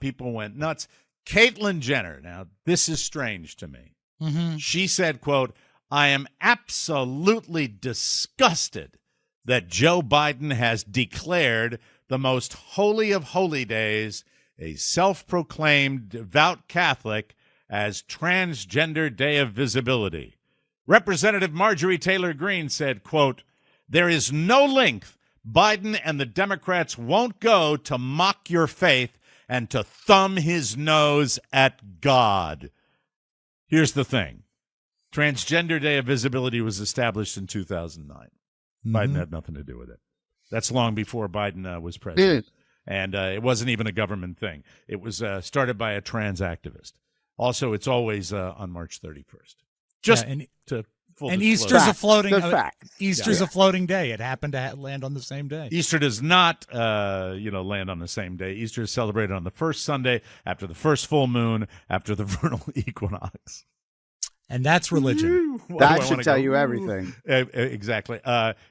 people went nuts. Caitlyn Jenner, now this is strange to me. Mm-hmm. She said, quote, "I am absolutely disgusted that Joe Biden has declared the most holy of holy days, a self-proclaimed devout Catholic, as Transgender Day of Visibility." Representative Marjorie Taylor Greene said, quote, "There is no length Biden and the Democrats won't go to mock your faith and to thumb his nose at God." Here's the thing. Transgender Day of Visibility was established in 2009. Mm-hmm. Biden had nothing to do with it. That's long before Biden was president. And it wasn't even a government thing. It was started by a trans activist. Also, it's always on March 31st. Just to full and disclosure. Easter's a floating Easter's a floating day. It happened to land on the same day. Easter does not, land on the same day. Easter is celebrated on the first Sunday after the first full moon after the vernal equinox. And that's religion. That should tell you everything. Exactly.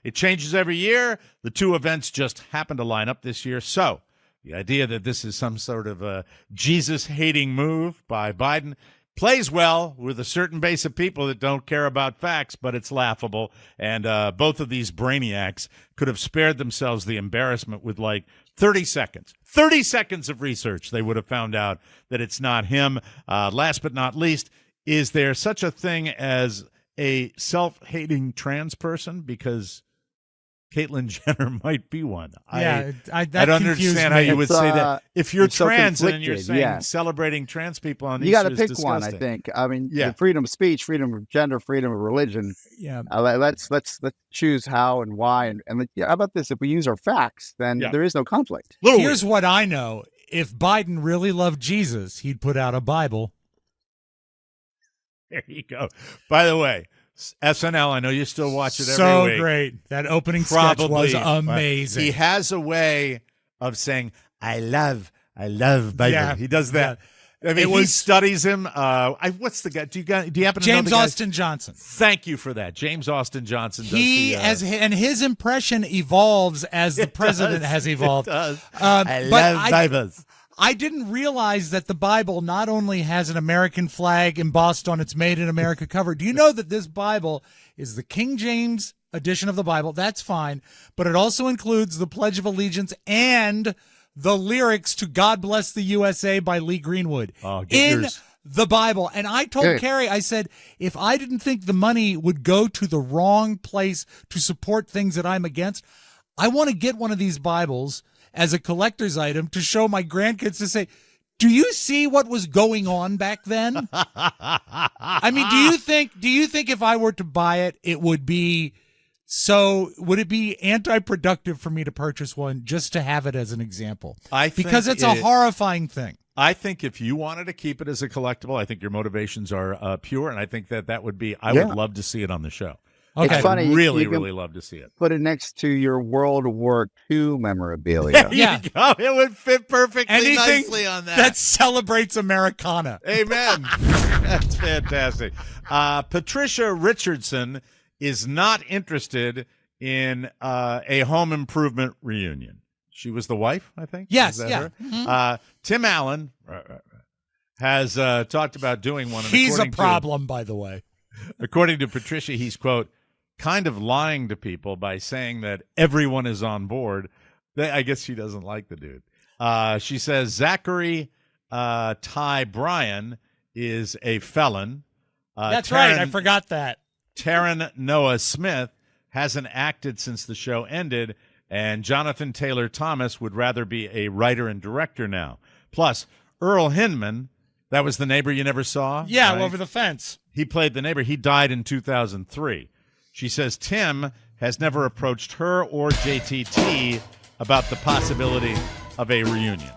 It changes every year. The two events just happen to line up this year. So the idea that this is some sort of a Jesus-hating move by Biden plays well with a certain base of people that don't care about facts, but it's laughable. And both of these brainiacs could have spared themselves the embarrassment with like 30 seconds. 30 seconds of research. They would have found out that it's not him. Last but not least, is there such a thing as a self-hating trans person? Because Caitlyn Jenner might be one. I'd understand how you would say that. If you're so trans and you're saying celebrating trans people on you Easter got to pick is one, I think. I mean, freedom of speech, freedom of gender, freedom of religion. Yeah. Let's choose how and why. And how about this? If we use our facts, then there is no conflict. Here's what I know. If Biden really loved Jesus, he'd put out a Bible. There you go. By the way, SNL, I know you still watch it every week. So great. That opening sketch was amazing. He has a way of saying, I love Bible. Yeah, he does that. Yeah. I mean, he studies him. What's the guy? Do you happen to know the guy? James Austin Johnson. Thank you for that. James Austin Johnson. And his impression evolves as the president has evolved. It does. I love Bibles. I didn't realize that the Bible not only has an American flag embossed on its Made in America cover. Do you know that this Bible is the King James edition of the Bible? That's fine. But it also includes the Pledge of Allegiance and the lyrics to God Bless the USA by Lee Greenwood the Bible. And I told Carrie, I said, if I didn't think the money would go to the wrong place to support things that I'm against, I want to get one of these Bibles as a collector's item to show my grandkids to say, do you see what was going on back then? I mean, do you think if I were to buy it, would it be anti-productive for me to purchase one just to have it as an example? Because it's a horrifying thing. I think if you wanted to keep it as a collectible, I think your motivations are pure, and I think that would be, I would love to see it on the show. Okay. It's funny. Really love to see it. Put it next to your World War II memorabilia. There you go. It would fit perfectly nicely on that. That celebrates Americana. Amen. That's fantastic. Patricia Richardson is not interested in a home improvement reunion. She was the wife, I think. Yes. Her? Mm-hmm. Tim Allen has talked about doing one. He's a problem, by the way. According to Patricia, he's, quote, kind of lying to people by saying that everyone is on board. I guess she doesn't like the dude. She says Zachary Ty Bryan is a felon. That's right. I forgot that. Taryn Noah Smith hasn't acted since the show ended, and Jonathan Taylor Thomas would rather be a writer and director now. Plus, Earl Hindman, that was the neighbor you never saw? Yeah, right? over the fence. He played the neighbor. He died in 2003. She says Tim has never approached her or JTT about the possibility of a reunion.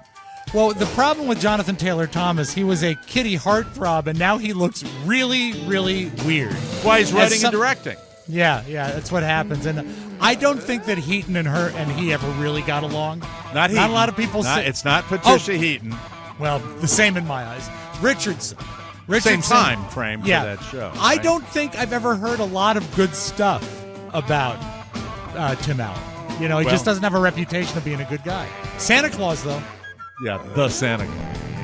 Well, the problem with Jonathan Taylor Thomas, he was a kitty heartthrob, and now he looks really, really weird. Why he's writing and directing. Yeah, that's what happens. And I don't think that Heaton and he ever really got along. Not Heaton. Not a lot of people say. It's not Patricia Heaton. Well, the same in my eyes. Richardson. Same time frame for that show. Right? I don't think I've ever heard a lot of good stuff about Tim Allen. He just doesn't have a reputation of being a good guy. Santa Claus, though. Yeah, the Santa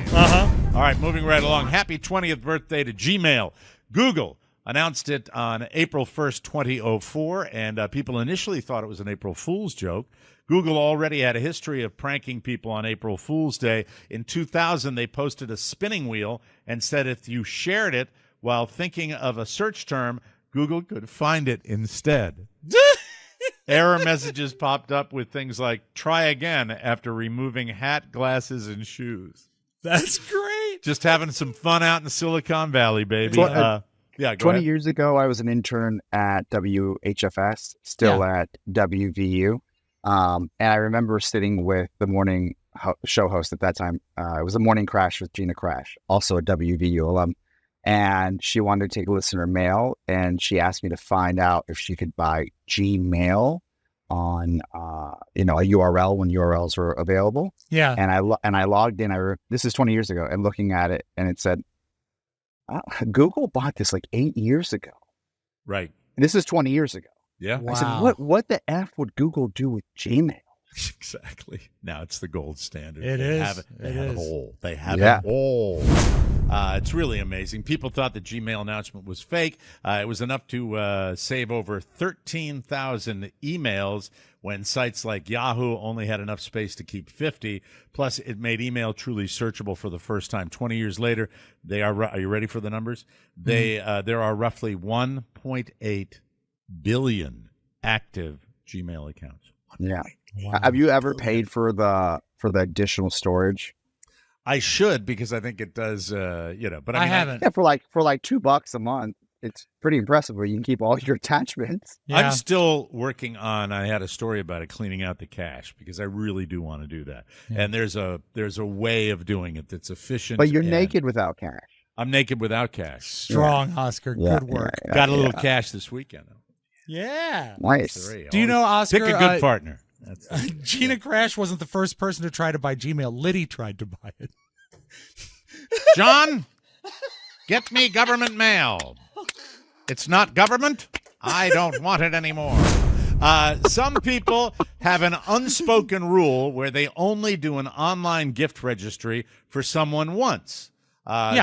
Claus. All right, moving right along. Happy 20th birthday to Gmail. Google announced it on April 1st, 2004, and people initially thought it was an April Fool's joke. Google already had a history of pranking people on April Fool's Day. In 2000, they posted a spinning wheel and said if you shared it while thinking of a search term, Google could find it instead. Error messages popped up with things like, try again after removing hat, glasses, and shoes. That's great. Just having some fun out in Silicon Valley, baby. 20 years ago, I was an intern at WHFS, still at WVU. And I remember sitting with the morning show host at that time. It was a morning crash with Gina Crash, also a WVU alum. And she wanted to take listener mail, and she asked me to find out if she could buy Gmail on, a URL when URLs were available. Yeah. And I logged in. This is 20 years ago, and looking at it, and it said, Google bought this like 8 years ago. Right. This is 20 years ago. Yeah. Wow. I said, what the F would Google do with Gmail? Exactly. Now it's the gold standard. It They is. have it all. They have Yeah. it all. It's really amazing. People thought the Gmail announcement was fake. It was enough to save over 13,000 emails when sites like Yahoo only had enough space to keep 50. Plus, it made email truly searchable for the first time. 20 years later, are you ready for the numbers? There are roughly 1.8 billion active Gmail accounts. Yeah. Wow. Have you ever paid for the additional storage? I should, because I think it does, but I haven't. Yeah, for like $2 a month, it's pretty impressive where you can keep all your attachments. Yeah. I'm still working on. I had a story about it, cleaning out the cache, because I really do want to do that. Yeah. And there's a way of doing it that's efficient. But you're and naked without cash. I'm naked without cache. Strong, Oscar. Yeah, Good work. Got a little cash this weekend. Yeah. Nice. Do you know, Oscar? Pick a good partner. That's Gina Crash wasn't the first person to try to buy Gmail. Liddy tried to buy it. John, get me government mail. It's not government. I don't want it anymore. Some people have an unspoken rule where they only do an online gift registry for someone once.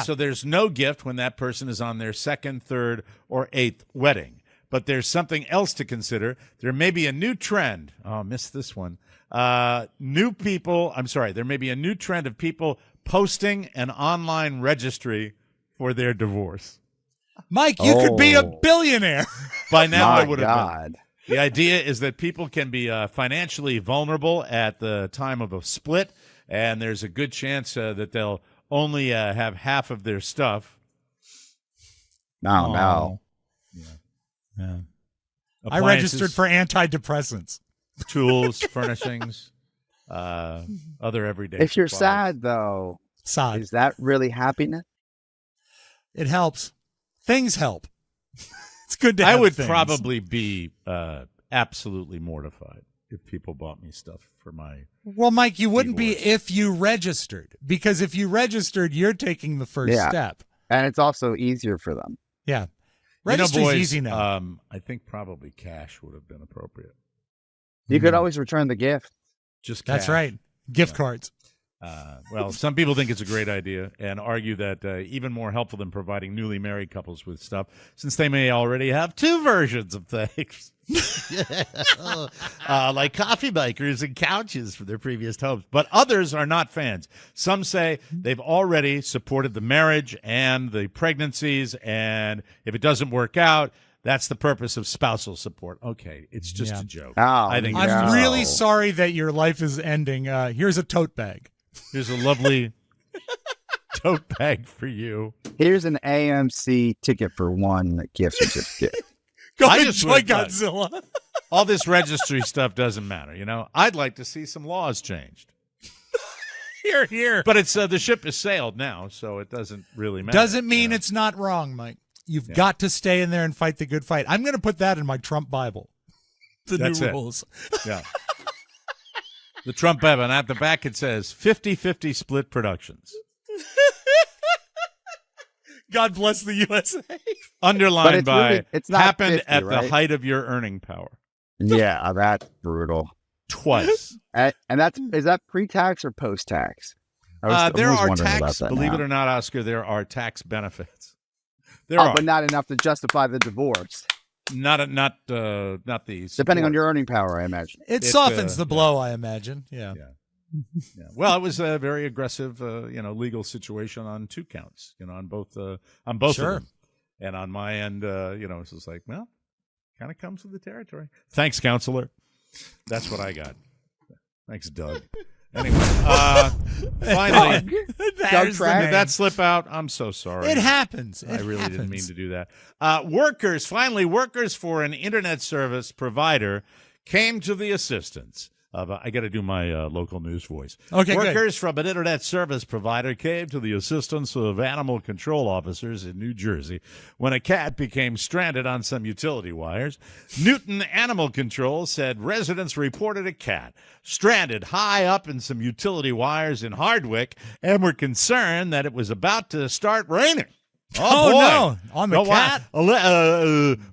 So there's no gift when that person is on their second, third, or eighth wedding. But there's something else to consider. There may be a new trend. Oh, I missed this one. There may be a new trend of people posting an online registry for their divorce. Mike, you could be a billionaire. By now, My it would have God. been. The idea is that people can be financially vulnerable at the time of a split, and there's a good chance that they'll only have half of their stuff. No. Yeah. I Appliances, registered for antidepressants. tools, furnishings, other everyday If you're supplies. sad, though, Sod. is that really happiness? It helps. Things help. It's good to have I would things. probably be absolutely mortified if people bought me stuff for my. Well, Mike, you wouldn't be divorce. if you registered. Because if you registered, you're taking the first step. And it's also easier for them. Yeah. Registry's boys, easy now. I think probably cash would have been appropriate. You could always return the gift. Just cash. That's right. Gift cards. Well, some people think it's a great idea and argue that even more helpful than providing newly married couples with stuff, since they may already have two versions of things. Like coffee makers and couches for their previous homes. But others are not fans. Some say they've already supported the marriage and the pregnancies, and if it doesn't work out, that's the purpose of spousal support. Okay, it's just a joke. Oh, I think I'm really sorry that your life is ending. Here's a tote bag. Here's a lovely tote bag for you. Here's an AMC ticket for one gift certificate. Go I just enjoy would, Godzilla. All this registry stuff doesn't matter, you know. I'd like to see some laws changed. Here. But it's the ship has sailed now, so it doesn't really matter. Doesn't mean it's not wrong, Mike. You've got to stay in there and fight the good fight. I'm going to put that in my Trump Bible. That's new it. rules. Yeah. The Trump Bible, and at the back it says 50-50 split productions. God bless the USA. Underlined by really, it's not happened 50, at right? the height of your earning power. Yeah, that's brutal. Twice. And is that pre-tax or post-tax? I'm There always are wondering about tax, that believe now. it or not, Oscar, there are tax benefits. There are. But not enough to justify the divorce. Not these. Depending on your earning power, I imagine. It softens the blow, I imagine. Yeah. Yeah. Well, it was a very aggressive, legal situation on 2 counts, on both of them. And on my end, it's just like, well, kind of comes with the territory. Thanks, counselor. That's what I got. Thanks, Doug. Anyway, finally, did that slip out? I'm so sorry. It happens. I really didn't mean to do that. Workers for an internet service provider came to the assistance of, I got to do my local news voice. Okay, Workers from an internet service provider came to the assistance of animal control officers in New Jersey when a cat became stranded on some utility wires. Newton Animal Control said residents reported a cat stranded high up in some utility wires in Hardwick and were concerned that it was about to start raining. Oh, boy. no. On the cat?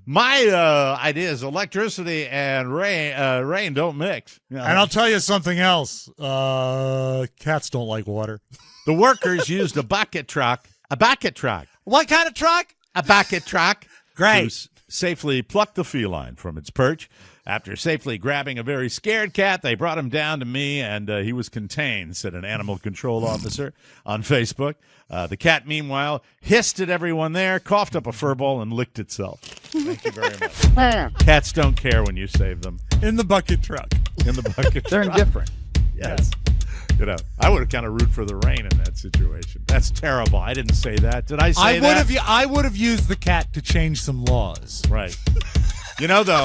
My idea is electricity and rain don't mix. And I'll tell you something else. Cats don't like water. The workers used a bucket truck. What kind of truck? A bucket truck. Great. To safely pluck the feline from its perch. After safely grabbing a very scared cat, they brought him down to me, and he was contained, said an animal control officer on Facebook. The cat, meanwhile, hissed at everyone there, coughed up a fur ball, and licked itself. Thank you very much. Cats don't care when you save them. In the bucket truck. They're indifferent. Yes. I would have kind of root for the rain in that situation. That's terrible. I didn't say that. Did I say that? I would have used the cat to change some laws. Right. Though,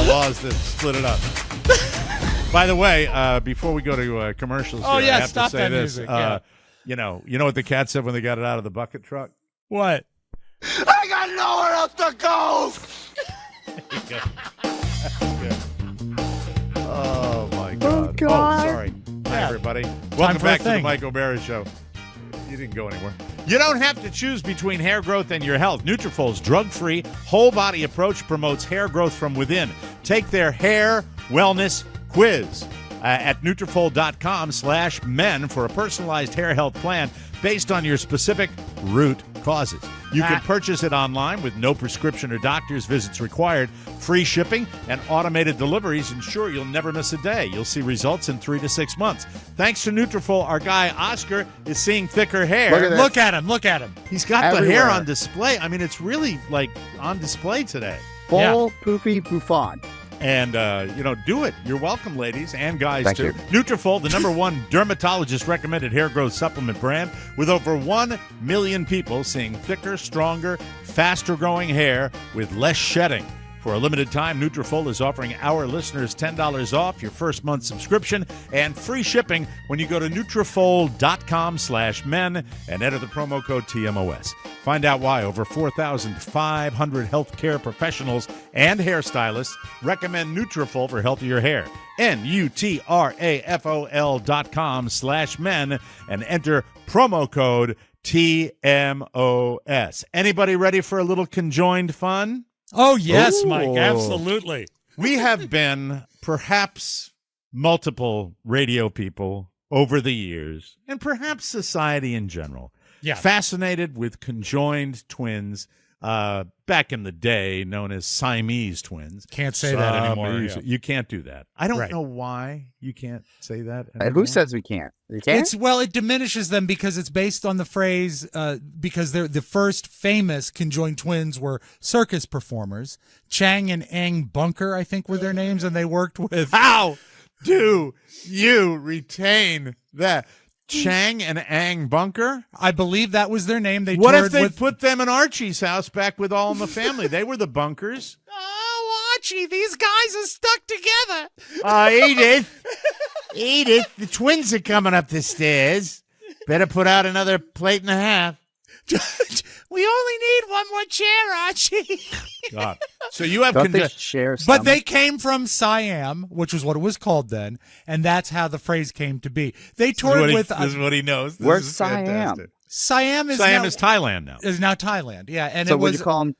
laws that split it up. By the way, before we go to commercials, I have to say that this. music. Yeah. You know what the cat said when they got it out of the bucket truck? What? I got nowhere else to go! Oh, my God. Oh, sorry. Hi, everybody. Welcome back to the Mike O'Mara Show. You didn't go anywhere. You don't have to choose between hair growth and your health. Nutrafol's drug-free, whole-body approach promotes hair growth from within. Take their hair wellness quiz at Nutrafol.com/men for a personalized hair health plan based on your specific root causes. You can purchase it online with no prescription or doctor's visits required. Free shipping and automated deliveries ensure you'll never miss a day. You'll see results in 3 to 6 months. Thanks to Nutrafol, our guy Oscar is seeing thicker hair. Look at him. He's got the hair on display. I mean, it's really like on display today. Full poofy bouffant. And, do it. You're welcome, ladies and guys, Thank too. you. Nutrafol, the #1 dermatologist-recommended hair growth supplement brand, with over 1 million people seeing thicker, stronger, faster-growing hair with less shedding. For a limited time, Nutrafol is offering our listeners $10 off your first month subscription and free shipping when you go to Nutrafol.com/men and enter the promo code TMOS. Find out why over 4,500 healthcare professionals and hairstylists recommend Nutrafol for healthier hair. Nutrafol.com/men and enter promo code TMOS. Anybody ready for a little conjoined fun? Oh, yes, Mike, absolutely. We have been perhaps multiple radio people over the years, and perhaps society in general, fascinated with conjoined twins, back in the day known as Siamese twins. Can't say that anymore. Yeah. You can't do that. I don't know why you can't say that anymore. Who says we can't? You can't? It diminishes them because it's based on the phrase, because they're the first famous conjoined twins were circus performers. Chang and Ang Bunker, I think, were their names, and they worked with... How do you retain that? Chang and Ang Bunker? I believe that was their name. What if they put them in Archie's house back with All in the Family? They were the Bunkers. Oh, Archie, these guys are stuck together. Edith, the twins are coming up the stairs. Better put out another plate and a half. We only need one more chair, Archie. God. So you have but they came from Siam, which was what it was called then, and that's how the phrase came to be. They toured with. This is what he knows. Where's Siam? Siam is Thailand now. Is now Thailand. Yeah, and so would you call them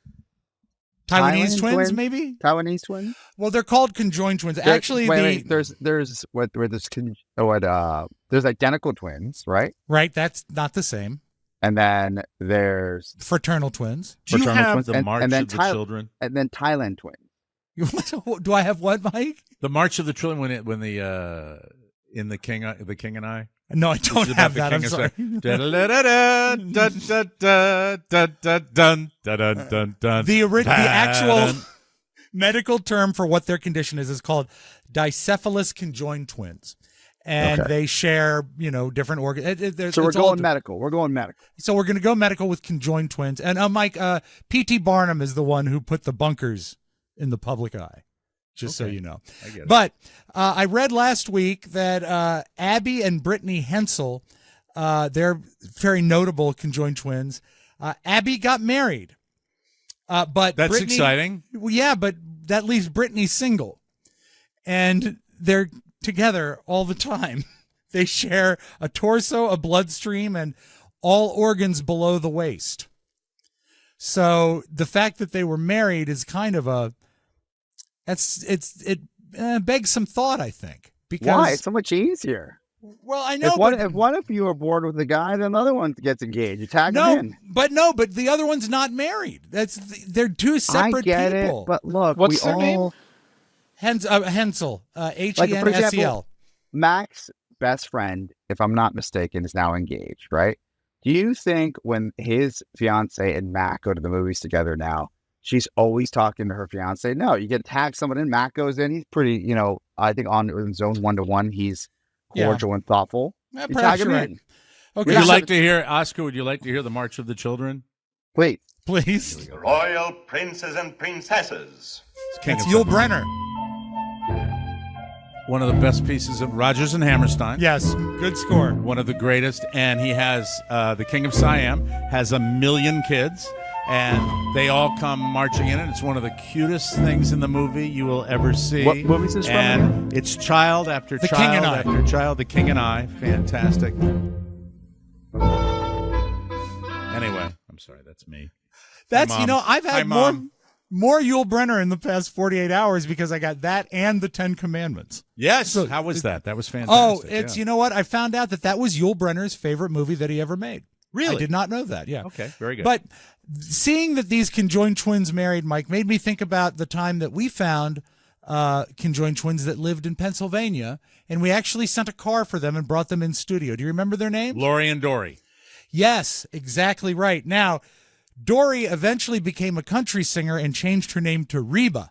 Taiwanese twins? Maybe Taiwanese twins. Well, they're called conjoined twins. Actually, wait. There's identical twins, right? Right. That's not the same. And then there's fraternal twins. Do you have the March of the Children? And then Thailand twins. Do I have what, Mike? The March of the Children when the in the King and I. No, I don't have that. I'm sorry. The actual medical term for what their condition is called dicephalous conjoined twins. And they share, different organs. So we're going medical. We're going medical. So we're going to go medical with conjoined twins. And Mike, P.T. Barnum is the one who put the bunkers in the public eye, just so you know. I get it. But I read last week that Abby and Brittany Hensel, they're very notable conjoined twins. Abby got married. But that's Brittany, exciting. Well, yeah, but that leaves Brittany single. And they're together all the time. They share a torso, a bloodstream, and all organs below the waist. So the fact that they were married is kind of it begs some thought, I think. Because why? It's so much easier. Well, I know. If one of you are bored with the guy, then the other one gets engaged. You tag them in. But the other one's not married. They're two separate people. I get it, but look, what's their name? Hensel, Hensel. For example, Mac's best friend, if I'm not mistaken, is now engaged, right? Do you think when his fiance and Mac go to the movies together now, she's always talking to her fiance? No, you get tagged someone in, Mac goes in, he's pretty, I think on his own one-to-one, he's cordial and thoughtful. Yeah, you tag him right. in. Okay. Would you like to hear, Oscar, would you like to hear the March of the Children? Please. Royal princes and princesses. It's Yul Brynner. One of the best pieces of Rodgers and Hammerstein. Yes, good score. One of the greatest. And he has, the King of Siam has 1 million kids. And they all come marching in. And it's one of the cutest things in the movie you will ever see. What movie is this from? And it's child after The child King and I. after child. The King and I. Fantastic. Anyway, I'm sorry. That's me. That's, Hi, Mom. I've had more Yul Brynner in the past 48 hours because I got that and the 10 Commandments. Yes. So, how was that? That was fantastic. Oh, you know what? I found out that was Yul Brynner's favorite movie that he ever made. Really? I did not know that. Yeah. Okay. Very good. But seeing that these conjoined twins married, Mike, made me think about the time that we found conjoined twins that lived in Pennsylvania, and we actually sent a car for them and brought them in studio. Do you remember their names? Lori and Dory. Yes, exactly right. Now, Dory eventually became a country singer and changed her name to Reba.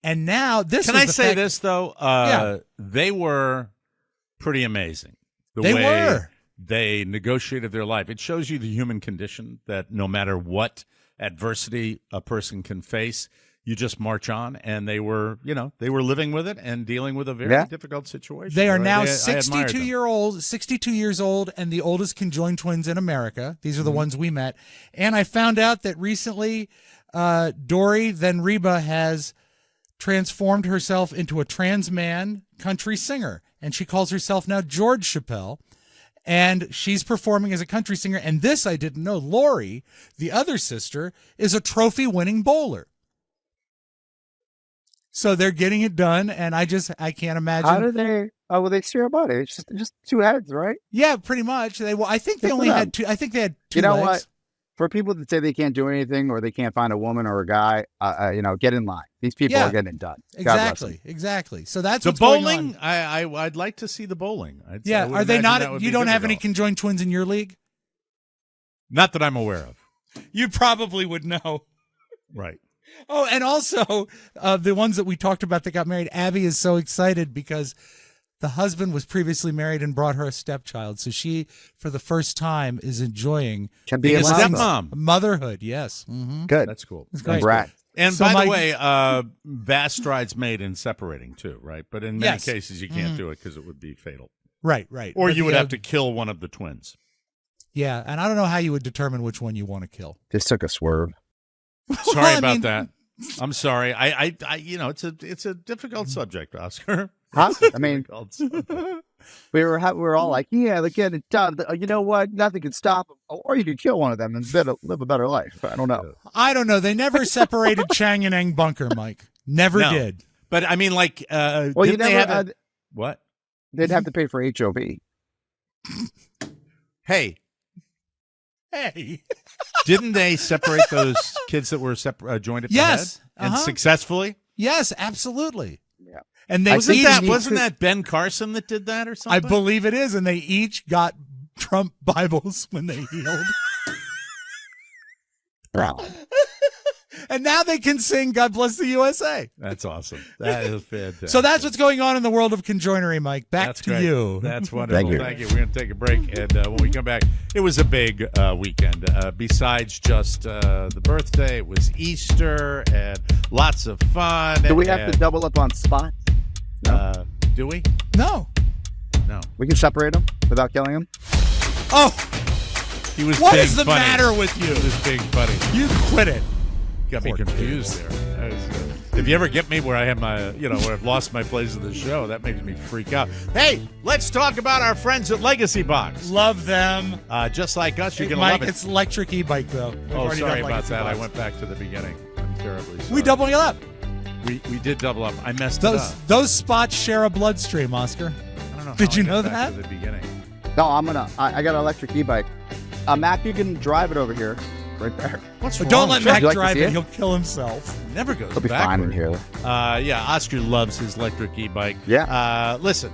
And now this Can I say this, though? They were pretty amazing. They were. They negotiated their life. It shows you the human condition that no matter what adversity a person can face, you just march on. And they were living with it and dealing with a very difficult situation. They are now 62 years old, and the oldest conjoined twins in America. These are the ones we met. And I found out that recently Dory, then Reba, has transformed herself into a trans man country singer. And she calls herself now George Chappelle. And she's performing as a country singer. And this I didn't know. Lori, the other sister, is a trophy-winning bowler. So they're getting it done, and I can't imagine. How do they? Oh, well, they share a body. It's just two heads, right? Yeah, pretty much. I think they only had two. I think they had two. You know legs. what? For people that say they can't do anything or they can't find a woman or a guy, get in line. These people are getting it done. Exactly. So that's the what's bowling. going on. I'd like to see the bowling. Are they not? You don't have any conjoined twins in your league? Not that I'm aware of. You probably would know. Right. Oh, and also the ones that we talked about that got married. Abby is so excited because the husband was previously married and brought her a stepchild. So she, for the first time, is enjoying being a stepmom. Motherhood. Yes. Mm-hmm. Good. That's cool. It's great. Congrats. And so by the way, vast strides made in separating too, right? But in many cases, you can't do it because it would be fatal. Right. Or but you would have to kill one of the twins. Yeah, and I don't know how you would determine which one you want to kill. Just took a swerve. Sorry about that. I'm sorry. I it's a difficult subject, Oscar. Huh? I mean, we were all like, yeah, they get it done. You know what? Nothing can stop them. Or you could kill one of them and live a better life. I don't know. They never separated Chang and Eng Bunker, Mike. Never did. But I mean, like, well, you never. What? They'd have to pay for HOV. Hey. Didn't they separate those kids that were joined at the head? And successfully? Yes, absolutely. Yeah. And wasn't that Ben Carson that did that or something? I believe it is, and they each got Trump Bibles when they healed. And now they can sing God Bless the USA. That's awesome. That is fantastic. So that's what's going on in the world of conjoinery, Mike. Back that's to great. you. That's wonderful. Thank you. We're going to take a break. And when we come back, it was a big weekend. Besides just the birthday, it was Easter and lots of fun. Do we have to double up on spots? No. Do we? No. We can separate them without killing them? Oh. He was what big is the funny. matter with you? He was big funny. You quit it. Got me confused there. If you ever get me where I have my, where I've lost my place in the show, that makes me freak out. Hey, let's talk about our friends at Legacy Box. Love them. Just like us, you're going to Mike, love it. it's electric e-bike, though. Sorry about that. I went back to the beginning. I'm terribly sorry. We double you up. We did double up. I messed it up. Those spots share a bloodstream, Oscar. I don't know. Did you know back that? to the beginning. No, I got an electric e-bike. Mac, you can drive it over here. Right there. What's wrong? Don't let Mac like drive it. He'll kill himself. Never goes He'll be fine in here. Oscar loves his electric e-bike. Yeah. Listen,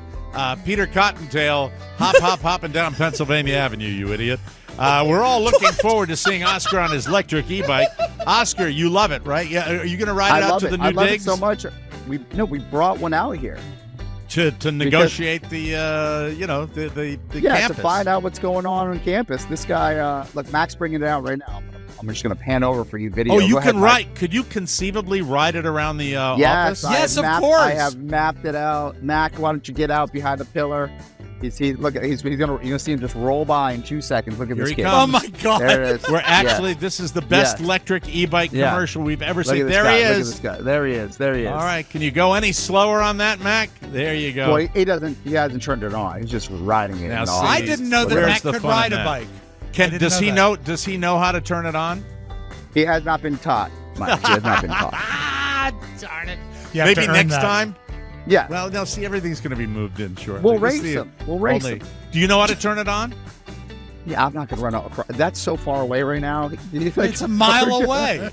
Peter Cottontail, hopping down Pennsylvania Avenue, you idiot. We're all looking forward to seeing Oscar on his electric e-bike. Oscar, you love it, right? Yeah. Are you going to ride it out to the new digs? I love it so much. We brought one out here. To negotiate the campus. To find out what's going on campus. This guy, look, Mac's bringing it out right now. I'm just going to pan over for you video. Oh, you can ride. Could you conceivably ride it around the office? Yes, of course. I have mapped it out. Mac, why don't you get out behind the pillar? You're gonna see him just roll by in 2 seconds. Look at Here this he kid. comes. Oh my God! There it is. This is the best electric e-bike commercial we've ever seen. There he is. is. Look at this guy. There he is. All right, can you go any slower on that, Mac? There you go. Well, he doesn't. He hasn't turned it on. He's just riding it. Now, I didn't know that Mac could ride a bike. Does he know? Does he know how to turn it on? He has not been taught. Mike. He has not been taught. Darn it! Maybe next time. Yeah. Well, now see, everything's going to be moved in shortly. We'll race him. Do you know how to turn it on? Yeah, I'm not going to run out. That's so far away right now. It's a mile away.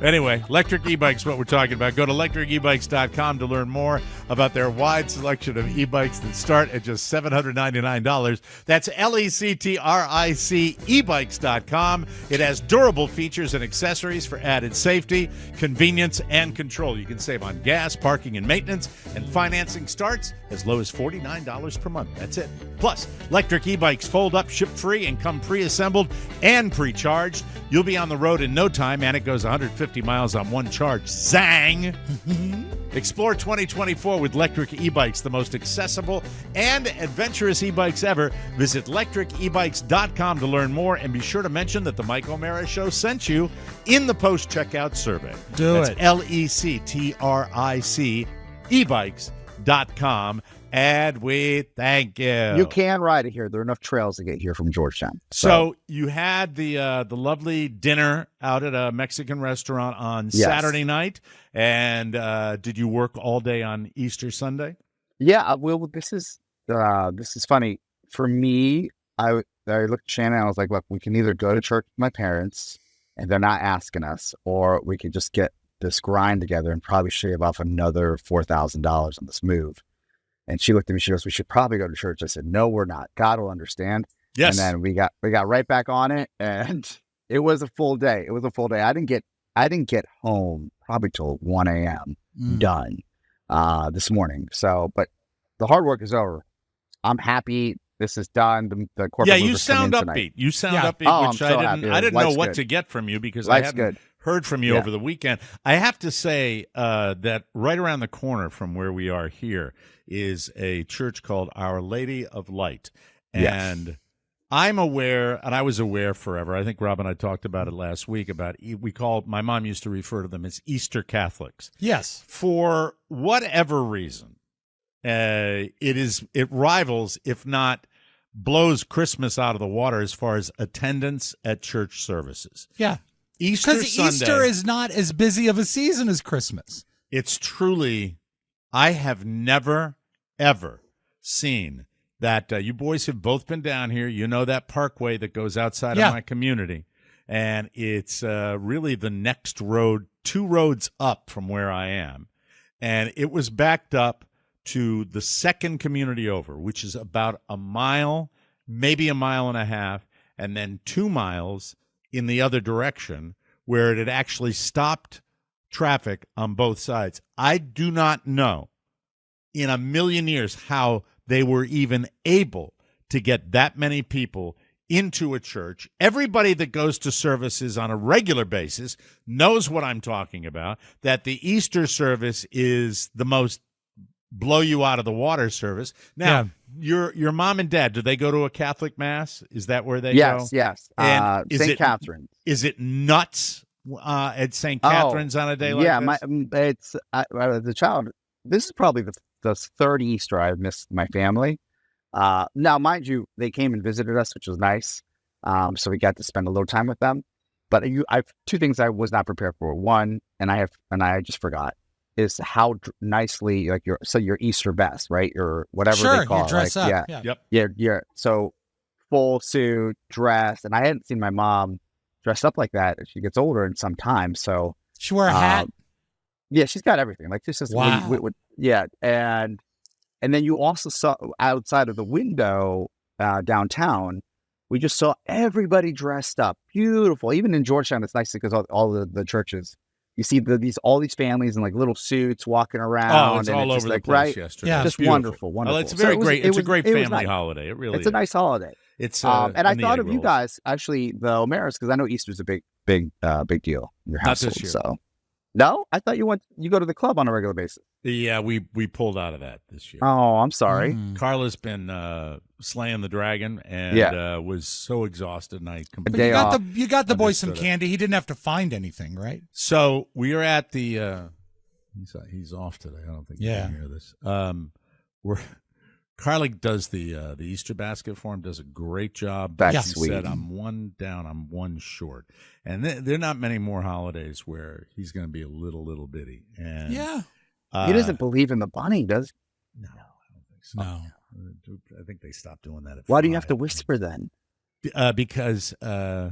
Anyway, electric e-bikes, what we're talking about. Go to electricebikes.com to learn more about their wide selection of e-bikes that start at just $799. That's LECTRIC ebikes.com. It has durable features and accessories for added safety, convenience, and control. You can save on gas, parking, and maintenance, and financing starts as low as $49 per month. That's it. Plus, electric e-bikes fold up, ship free, and come pre-assembled and pre-charged. You'll be on the road in no time, and it goes 150 miles on one charge. Zang! Explore 2024 with electric e-bikes, the most accessible and adventurous e-bikes ever. Visit electricebikes.com to learn more, and be sure to mention that the Mike O'Mara Show sent you in the post-checkout survey. That's LECTRIC ebikes.com. Georgetown.com. And we thank you. You can ride it here. There are enough trails to get here from Georgetown. So you had the lovely dinner out at a Mexican restaurant on Saturday night, and did you work all day on Easter Sunday? Yeah, well, this is funny for me. I looked at Shannon and I was like, look, we can either go to church with my parents and they're not asking us, or we could just get this grind together and probably shave off another $4,000 on this move. And she looked at me, she goes, we should probably go to church. I said, no, we're not. God will understand. Yes. And then we got right back on it, and it was a full day. I didn't get home probably till 1 a.m. done this morning. So, but the hard work is over. I'm happy. This is done. The corporate you sound upbeat. Tonight. You sound upbeat, Oh, which I'm so I didn't know Life's what good. to get from you because Life's I hadn't good. heard from you over the weekend. I have to say that right around the corner from where we are here is a church called Our Lady of Light. And I'm aware, and I was aware forever. I think Rob and I talked about it last week about my mom used to refer to them as Easter Catholics. Yes. For whatever reason, it rivals, if not blows Christmas out of the water as far as attendance at church services. Yeah. Easter Because Sunday, Easter is not as busy of a season as Christmas. It's truly, I have never, ever seen that. You boys have both been down here. You know that parkway that goes outside of my community. And it's really the next road, 2 roads up from where I am. And it was backed up to the second community over, which is about a mile, maybe a mile and a half, and then 2 miles in the other direction where it had actually stopped traffic on both sides. I do not know in a million years how they were even able to get that many people into a church. Everybody that goes to services on a regular basis knows what I'm talking about, that the Easter service is the most blow you out of the water service. Now, your mom and dad, do they go to a Catholic mass? Is that where they go? Yes. And St. Catherine's. Is it nuts at St. Catherine's on a day like this? As a child, this is probably the third Easter I've missed my family. Now, mind you, they came and visited us, which was nice. So we got to spend a little time with them. But I've 2 things I was not prepared for. One, and I just forgot, is how nicely your Easter best, right? Or whatever they call you dress it. up. Yeah. So full suit, dress, and I hadn't seen my mom dressed up like that. She gets older in some time, so She wore a hat. Yeah, she's got everything. Like this is wow. And then you also saw outside of the window downtown, we just saw everybody dressed up, beautiful. Even in Georgetown, it's nice because all the churches. You see all these families in like little suits walking around. Oh, it's all over the place yesterday. Yeah, just beautiful. wonderful. Well, it's great. It's a great family holiday. It really is. It's a nice holiday. It's and I thought of you guys actually, the O'Maras, because I know Easter's a big deal in your household. Not this year. So no, I thought you go to the club on a regular basis. Yeah, we pulled out of that this year. Oh, I'm sorry. Carla's been slaying the dragon and was so exhausted, and I completely. You got the boy some candy. He didn't have to find anything, right? So we are at the. He's off today. I don't think you can hear this. Carla does the Easter basket for him. Does a great job. That's she sweet. said, "I'm one down. I'm one short," and there are not many more holidays where he's going to be a little bitty. And he doesn't believe in the bunny, does he? No, I don't think so. No. I think they stopped doing that. Why do you have to whisper then? Because I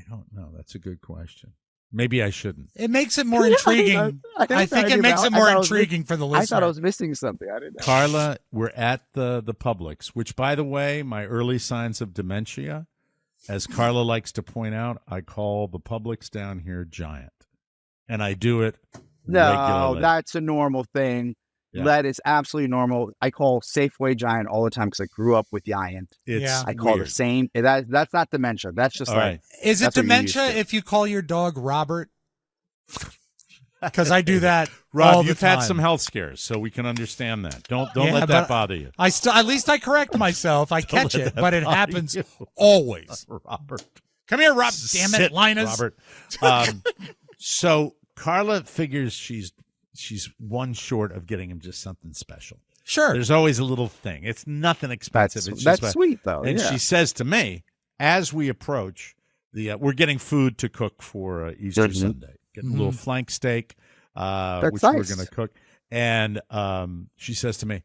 don't know. That's a good question. Maybe I shouldn't. It makes it more intriguing. I think it makes it more intriguing for the listener. I thought I was missing something. I didn't know. Carla, we're at the Publix, which, by the way, my early signs of dementia, as Carla likes to point out, I call the Publix down here giant. And I do it regularly. No, that's a normal thing. Yeah. That is absolutely normal. I call Safeway giant all the time because I grew up with Giant. I call the same. That's not dementia. That's just right. Is it dementia if you call your dog Robert? Because I do that. Rob, all the you've time. had some health scares, so we can understand that. Don't let that bother you. At least I correct myself. I catch it, but it happens always. Robert, come here, Rob. Damn it, Linus. Robert. So Carla figures she's she's one short of getting him just something special. Sure. There's always a little thing. It's nothing expensive. That's sweet, though. And yeah. she says to me, as we approach we're getting food to cook for Easter Sunday. Getting a little flank steak, which nice. we're going to cook. And she says to me,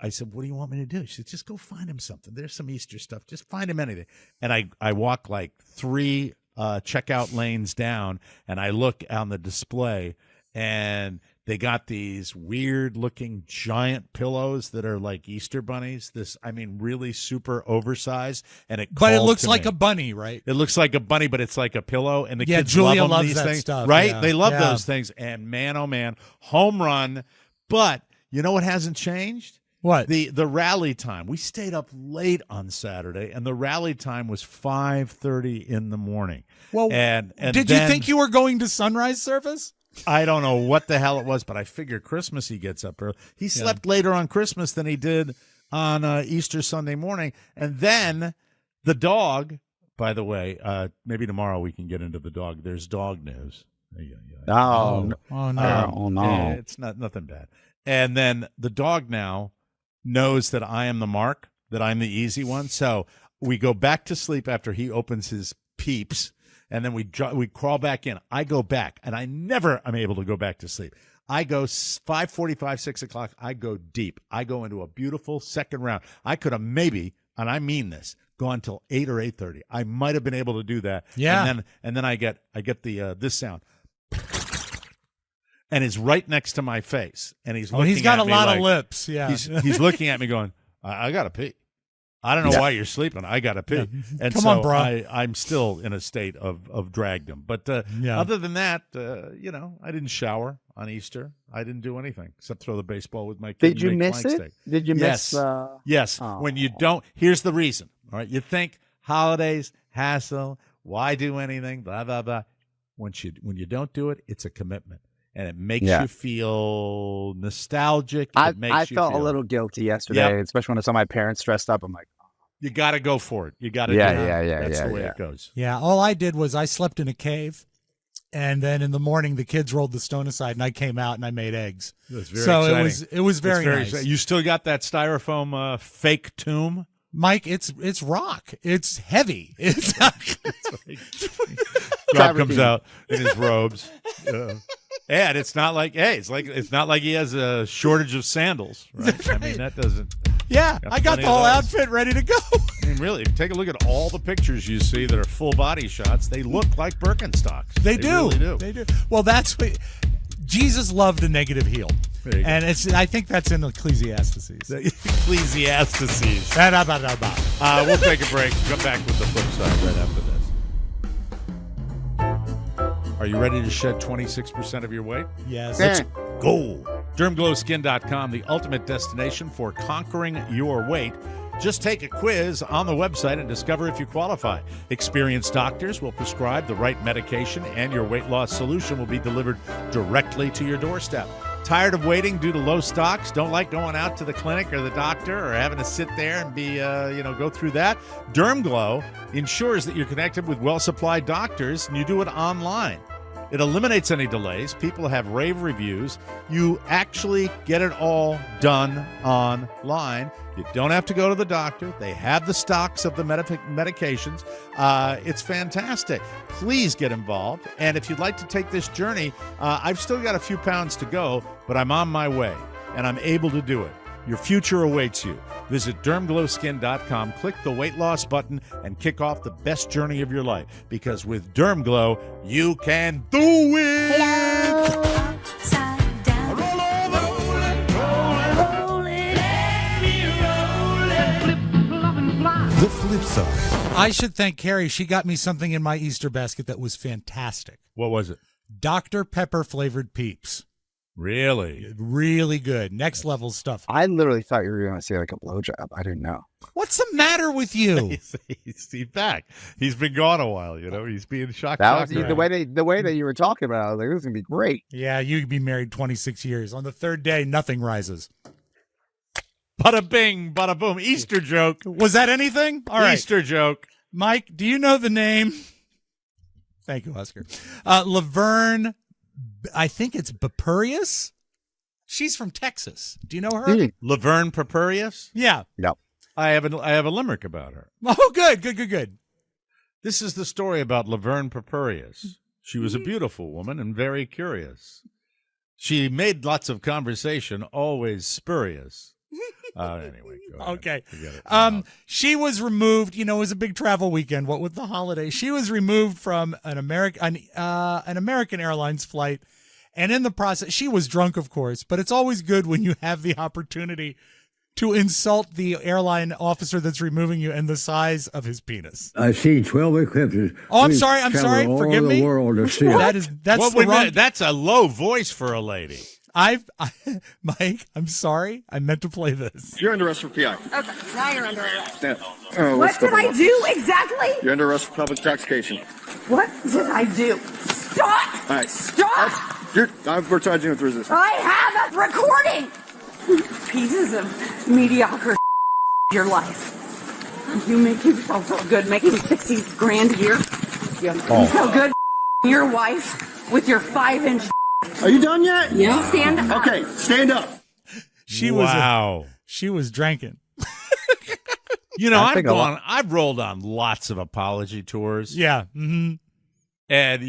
I said, what do you want me to do? She said, just go find him something. There's some Easter stuff. Just find him anything. And I walk like 3 checkout lanes down, and I look on the display, and they got these weird-looking giant pillows that are like Easter bunnies. Really super oversized, and but it looks like a bunny, right? It looks like a bunny, but it's like a pillow, and the kids Julia love them, loves these that things, stuff, right? yeah. They love those things, and man, oh man, home run. But you know what hasn't changed? What? The rally time. We stayed up late on Saturday, and the rally time was 5:30 in the morning. Well, and did you think you were going to sunrise service? I don't know what the hell it was, but I figure Christmas he gets up early. He slept later on Christmas than he did on Easter Sunday morning. And then the dog, by the way, maybe tomorrow we can get into the dog. There's dog news. Oh, no. It's nothing bad. And then the dog now knows that I am the mark, that I'm the easy one. So we go back to sleep after he opens his peeps. And then we crawl back in. I go back, and I never am able to go back to sleep. I go 5:45, 6 o'clock. I go deep. I go into a beautiful second round. I could have maybe, and I mean this, gone till 8 or 8:30. I might have been able to do that. Yeah. And then I get the this sound, and it's right next to my face, and he's looking he's got at a me lot like, of lips. Yeah, he's looking at me going, I gotta pee. I don't know why you're sleeping. I got to pee. Yeah. And Come so on, bro. I'm still in a state of dragdom. But other than that, I didn't shower on Easter. I didn't do anything except throw the baseball with my kid. Did you miss it? Steak. Did you miss? Yes. Oh. When you don't, here's the reason. All right. You think holidays, hassle, why do anything, blah, blah, blah. When you don't do it, it's a commitment. And it makes you feel nostalgic. I felt a little guilty yesterday, especially when I saw my parents dressed up. I'm like, you got to go for it. You got to do it. That's the way it goes. Yeah, all I did was I slept in a cave, and then in the morning the kids rolled the stone aside, and I came out and I made eggs. It was very exciting. It was very nice. You still got that styrofoam fake tomb? Mike, it's rock. It's heavy. It's Rob comes out in his robes. And it's not like it's not like he has a shortage of sandals, right? I mean, that doesn't. Yeah, I got the whole outfit ready to go. I mean, really, take a look at all the pictures you see that are full body shots. They look like Birkenstocks. They do. Really do. They do. Well, that's what Jesus loved a negative heel, and I think that's in Ecclesiastes. Ecclesiastes. We'll take a break. Come back with the flip side right after this. Are you ready to shed 26% of your weight? Yes. Let's go. DermGlowSkin.com, the ultimate destination for conquering your weight. Just take a quiz on the website and discover if you qualify. Experienced doctors will prescribe the right medication, and your weight loss solution will be delivered directly to your doorstep. Tired of waiting due to low stocks? Don't like going out to the clinic or the doctor or having to sit there and be, go through that? DermGlow ensures that you're connected with well-supplied doctors, and you do it online. It eliminates any delays. People have rave reviews. You actually get it all done online. You don't have to go to the doctor. They have the stocks of the medications. It's fantastic. Please get involved. And if you'd like to take this journey, I've still got a few pounds to go, but I'm on my way, and I'm able to do it. Your future awaits you. Visit DermGlowSkin.com, click the weight loss button, and kick off the best journey of your life. Because with DermGlow, you can do it! Hello, upside down. Roll it, The flip side. I should thank Carrie. She got me something in my Easter basket that was fantastic. What was it? Dr. Pepper flavored Peeps. Really? Really good. Next level stuff. I literally thought you were going to say like a blowjob. I didn't know. What's the matter with you? He's back. He's been gone a while, He's being shocked. That was the way that you were talking about it. I was like, this is going to be great. Yeah, you'd be married 26 years. On the third day, nothing rises. Bada bing, bada boom. Easter joke. Was that anything? All right. Easter joke. Mike, do you know the name? Thank you, Oscar. Laverne I think it's Bapurius. She's from Texas. Do you know her? Mm. Laverne Purpurius? Yeah. Yep. I have a limerick about her. Oh, good. This is the story about Laverne Purpurius. She was a beautiful woman and very curious. She made lots of conversation, always spurious. Anyway, go ahead. Okay. Forget it. She was removed. It was a big travel weekend. What with the holiday, she was removed from an American Airlines flight, and in the process, she was drunk, of course. But it's always good when you have the opportunity to insult the airline officer that's removing you and the size of his penis. I see 12 eclipses. Oh, I'm We've sorry. traveled all Forgive over me. the world to see it. That's the wrong. That's a low voice for a lady. Mike, I'm sorry. I meant to play this. You're under arrest for PI. Okay, now you're under arrest. What did I do exactly? You're under arrest for public intoxication. What did I do? Stop! All right. Stop! We're charging you with resistance. I have a recording! Pieces of mediocre your life. You make yourself feel good making 60 grand a year. You feel good your wife with your 5-inch. Are you done yet? Yeah. Stand up. Okay, stand up. She was drinking. I've rolled on lots of apology tours. Yeah. Mm-hmm. And,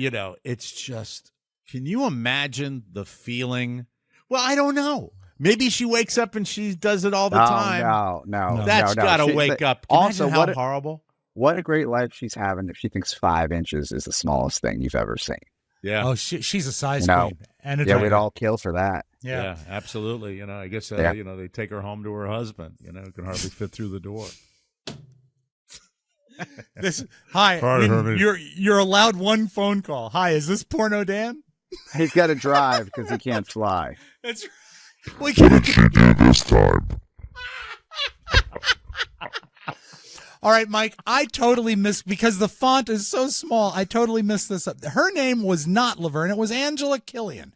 it's just, can you imagine the feeling? Well, I don't know. Maybe she wakes up and she does it all the time. No. That's got to wake up. Can you Also, imagine how horrible? What a great life she's having if she thinks 5 inches is the smallest thing you've ever seen. Yeah. Oh, she's a size queen. And we'd all kill for that. Yeah, absolutely. I guess, they take her home to her husband. Who can hardly fit through the door. You're allowed one phone call. Hi, is this Porno Dan? He's got to drive because he can't fly. That's right. We can't do this time. All right, Mike, I totally missed, because the font is so small, I totally missed this up. Her name was not Laverne, it was Angela Killian.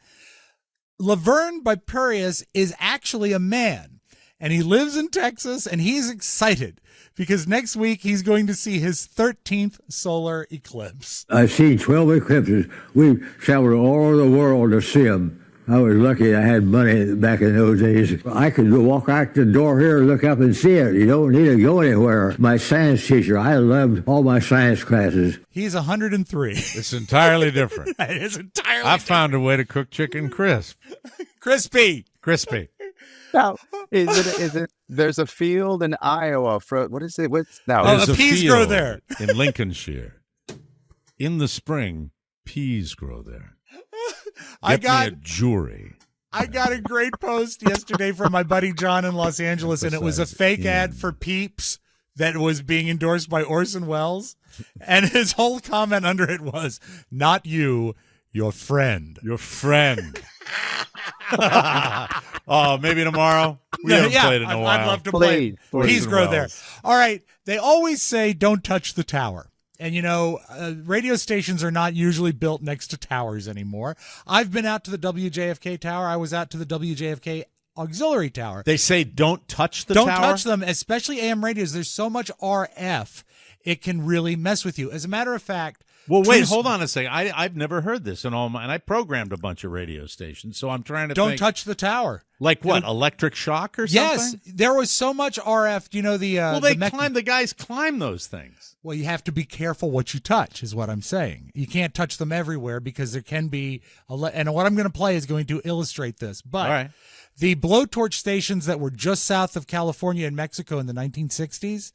Laverne Bipurius is actually a man, and he lives in Texas, and he's excited because next week he's going to see his 13th solar eclipse. I see 12 eclipses. We've traveled all over the world to see them. I was lucky I had money back in those days. I could walk out the door here and look up and see it. You don't need to go anywhere. My science teacher, I loved all my science classes. He's 103. It's entirely different. It is entirely I found a way to cook chicken crisp. Crispy. Now, is it? There's a field in Iowa. What is it? There's a peas grow there in Lincolnshire. In the spring, peas grow there. Me a jury. I got a great post yesterday from my buddy John in Los Angeles, and it was a fake ad for Peeps that was being endorsed by Orson Welles. And his whole comment under it was, "Not you, your friend." Your friend. Oh, maybe tomorrow? We haven't played in a while. I'd love to play. Please. Peas grow there. All right. They always say don't touch the tower. And, radio stations are not usually built next to towers anymore. I've been out to the WJFK tower. I was out to the WJFK auxiliary tower. They say don't touch the tower? Don't touch them, especially AM radios. There's so much RF, it can really mess with you. As a matter of fact... Well, wait, hold on a second. I've never heard this and I programmed a bunch of radio stations, so I'm trying to Don't think. touch the tower. Like what, electric shock or something? Yes, there was so much RF. The guys climb those things. Well, you have to be careful what you touch, is what I'm saying. You can't touch them everywhere because there can be, and what I'm going to play is going to illustrate this. But all right. The blowtorch stations that were just south of California and Mexico in the 1960s,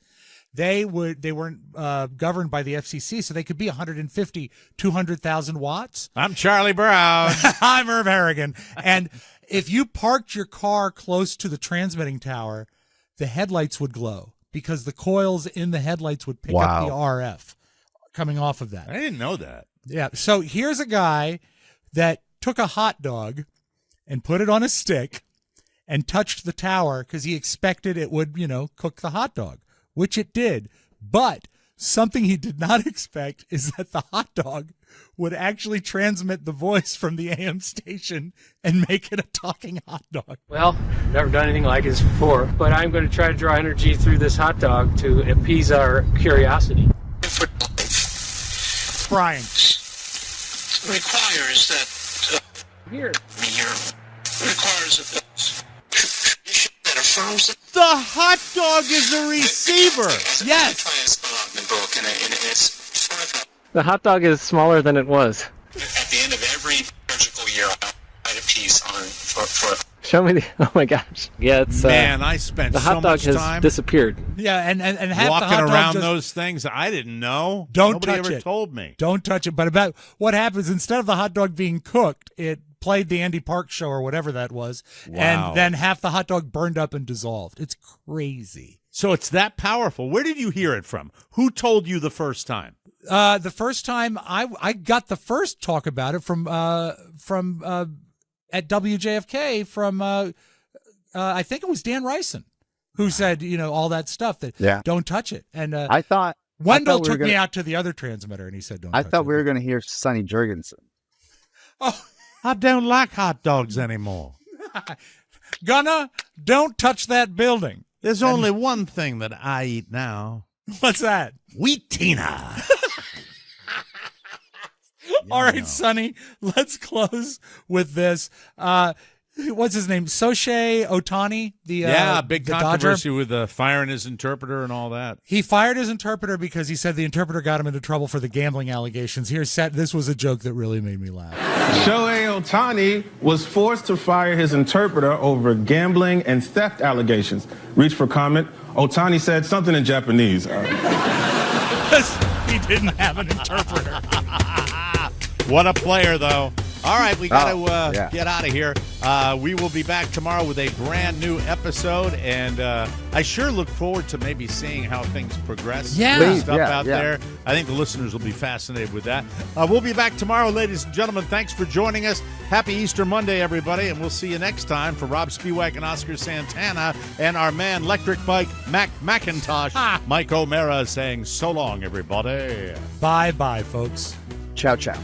they weren't governed by the FCC, so they could be 150, 200,000 watts. I'm Charlie Brown. I'm Irv Harrigan. And if you parked your car close to the transmitting tower, the headlights would glow because the coils in the headlights would pick up the RF coming off of that. I didn't know that. Yeah. So here's a guy that took a hot dog and put it on a stick and touched the tower because he expected it would, cook the hot dog, which it did. But something he did not expect is that the hot dog would actually transmit the voice from the AM station and make it a talking hot dog. Well, never done anything like this before, but I'm going to try to draw energy through this hot dog to appease our curiosity. Brian. Requires that Here. The hot dog is a receiver. Yes. The hot dog is smaller than it was. At the end of every surgical year, I write a piece on for Show me the. Oh my gosh. Yeah, it's. Man, I spent the so hot dog much has time disappeared. Yeah, and half walking the hot dog around just, those things I didn't know. Don't Nobody touch ever it. told me. Don't touch it. But about what happens instead of the hot dog being cooked, it played the Andy Park show or whatever that was, Wow. and then half the hot dog burned up and dissolved. It's crazy. So it's that powerful. Where did you hear it from? Who told you the first time? The first time I got the first talk about it from at WJFK from I think it was Dan Rison who said all that stuff that don't touch it. And I thought Wendell we took were me gonna- out to the other transmitter and he said don't. I touch thought it. we were going to hear Sonny Jurgensen. Oh, I don't like hot dogs anymore. Gunna, don't touch that building. There's only one thing that I eat now. What's that? Wheatina. All right, Sonny, let's close with this. What's his name? Sochei Ohtani, Big the controversy Dodger. with firing his interpreter and all that. He fired his interpreter because he said the interpreter got him into trouble for the gambling allegations. This was a joke that really made me laugh. Shohei Ohtani was forced to fire his interpreter over gambling and theft allegations. Reached for comment. Ohtani said something in Japanese. He didn't have an interpreter. What a player, though. All right, we got to yeah. get out of here. We will be back tomorrow with a brand new episode, and I sure look forward to maybe seeing how things progress. Yeah. With stuff Yeah, out yeah. there. I think the listeners will be fascinated with that. We'll be back tomorrow, ladies and gentlemen. Thanks for joining us. Happy Easter Monday, everybody, and we'll see you next time. For Rob Spiewak and Oscar Santana and our man, Electric Bike Mac McIntosh, Mike O'Mara saying so long, everybody. Bye-bye, folks. Ciao, ciao.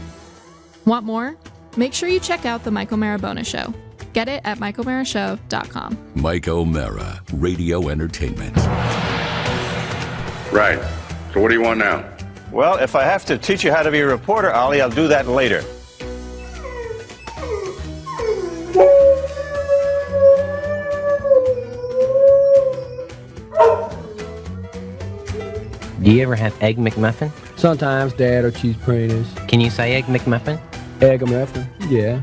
Want more? Make sure you check out the Mike O'Mara Bonus Show. Get it at MikeO'MaraShow.com. Mike O'Mara, Radio Entertainment. Right. So what do you want now? Well, if I have to teach you how to be a reporter, Ollie, I'll do that later. Do you ever have Egg McMuffin? Sometimes, Dad, or cheese prayers. Can you say Egg McMuffin? Egg McMuffin, yeah.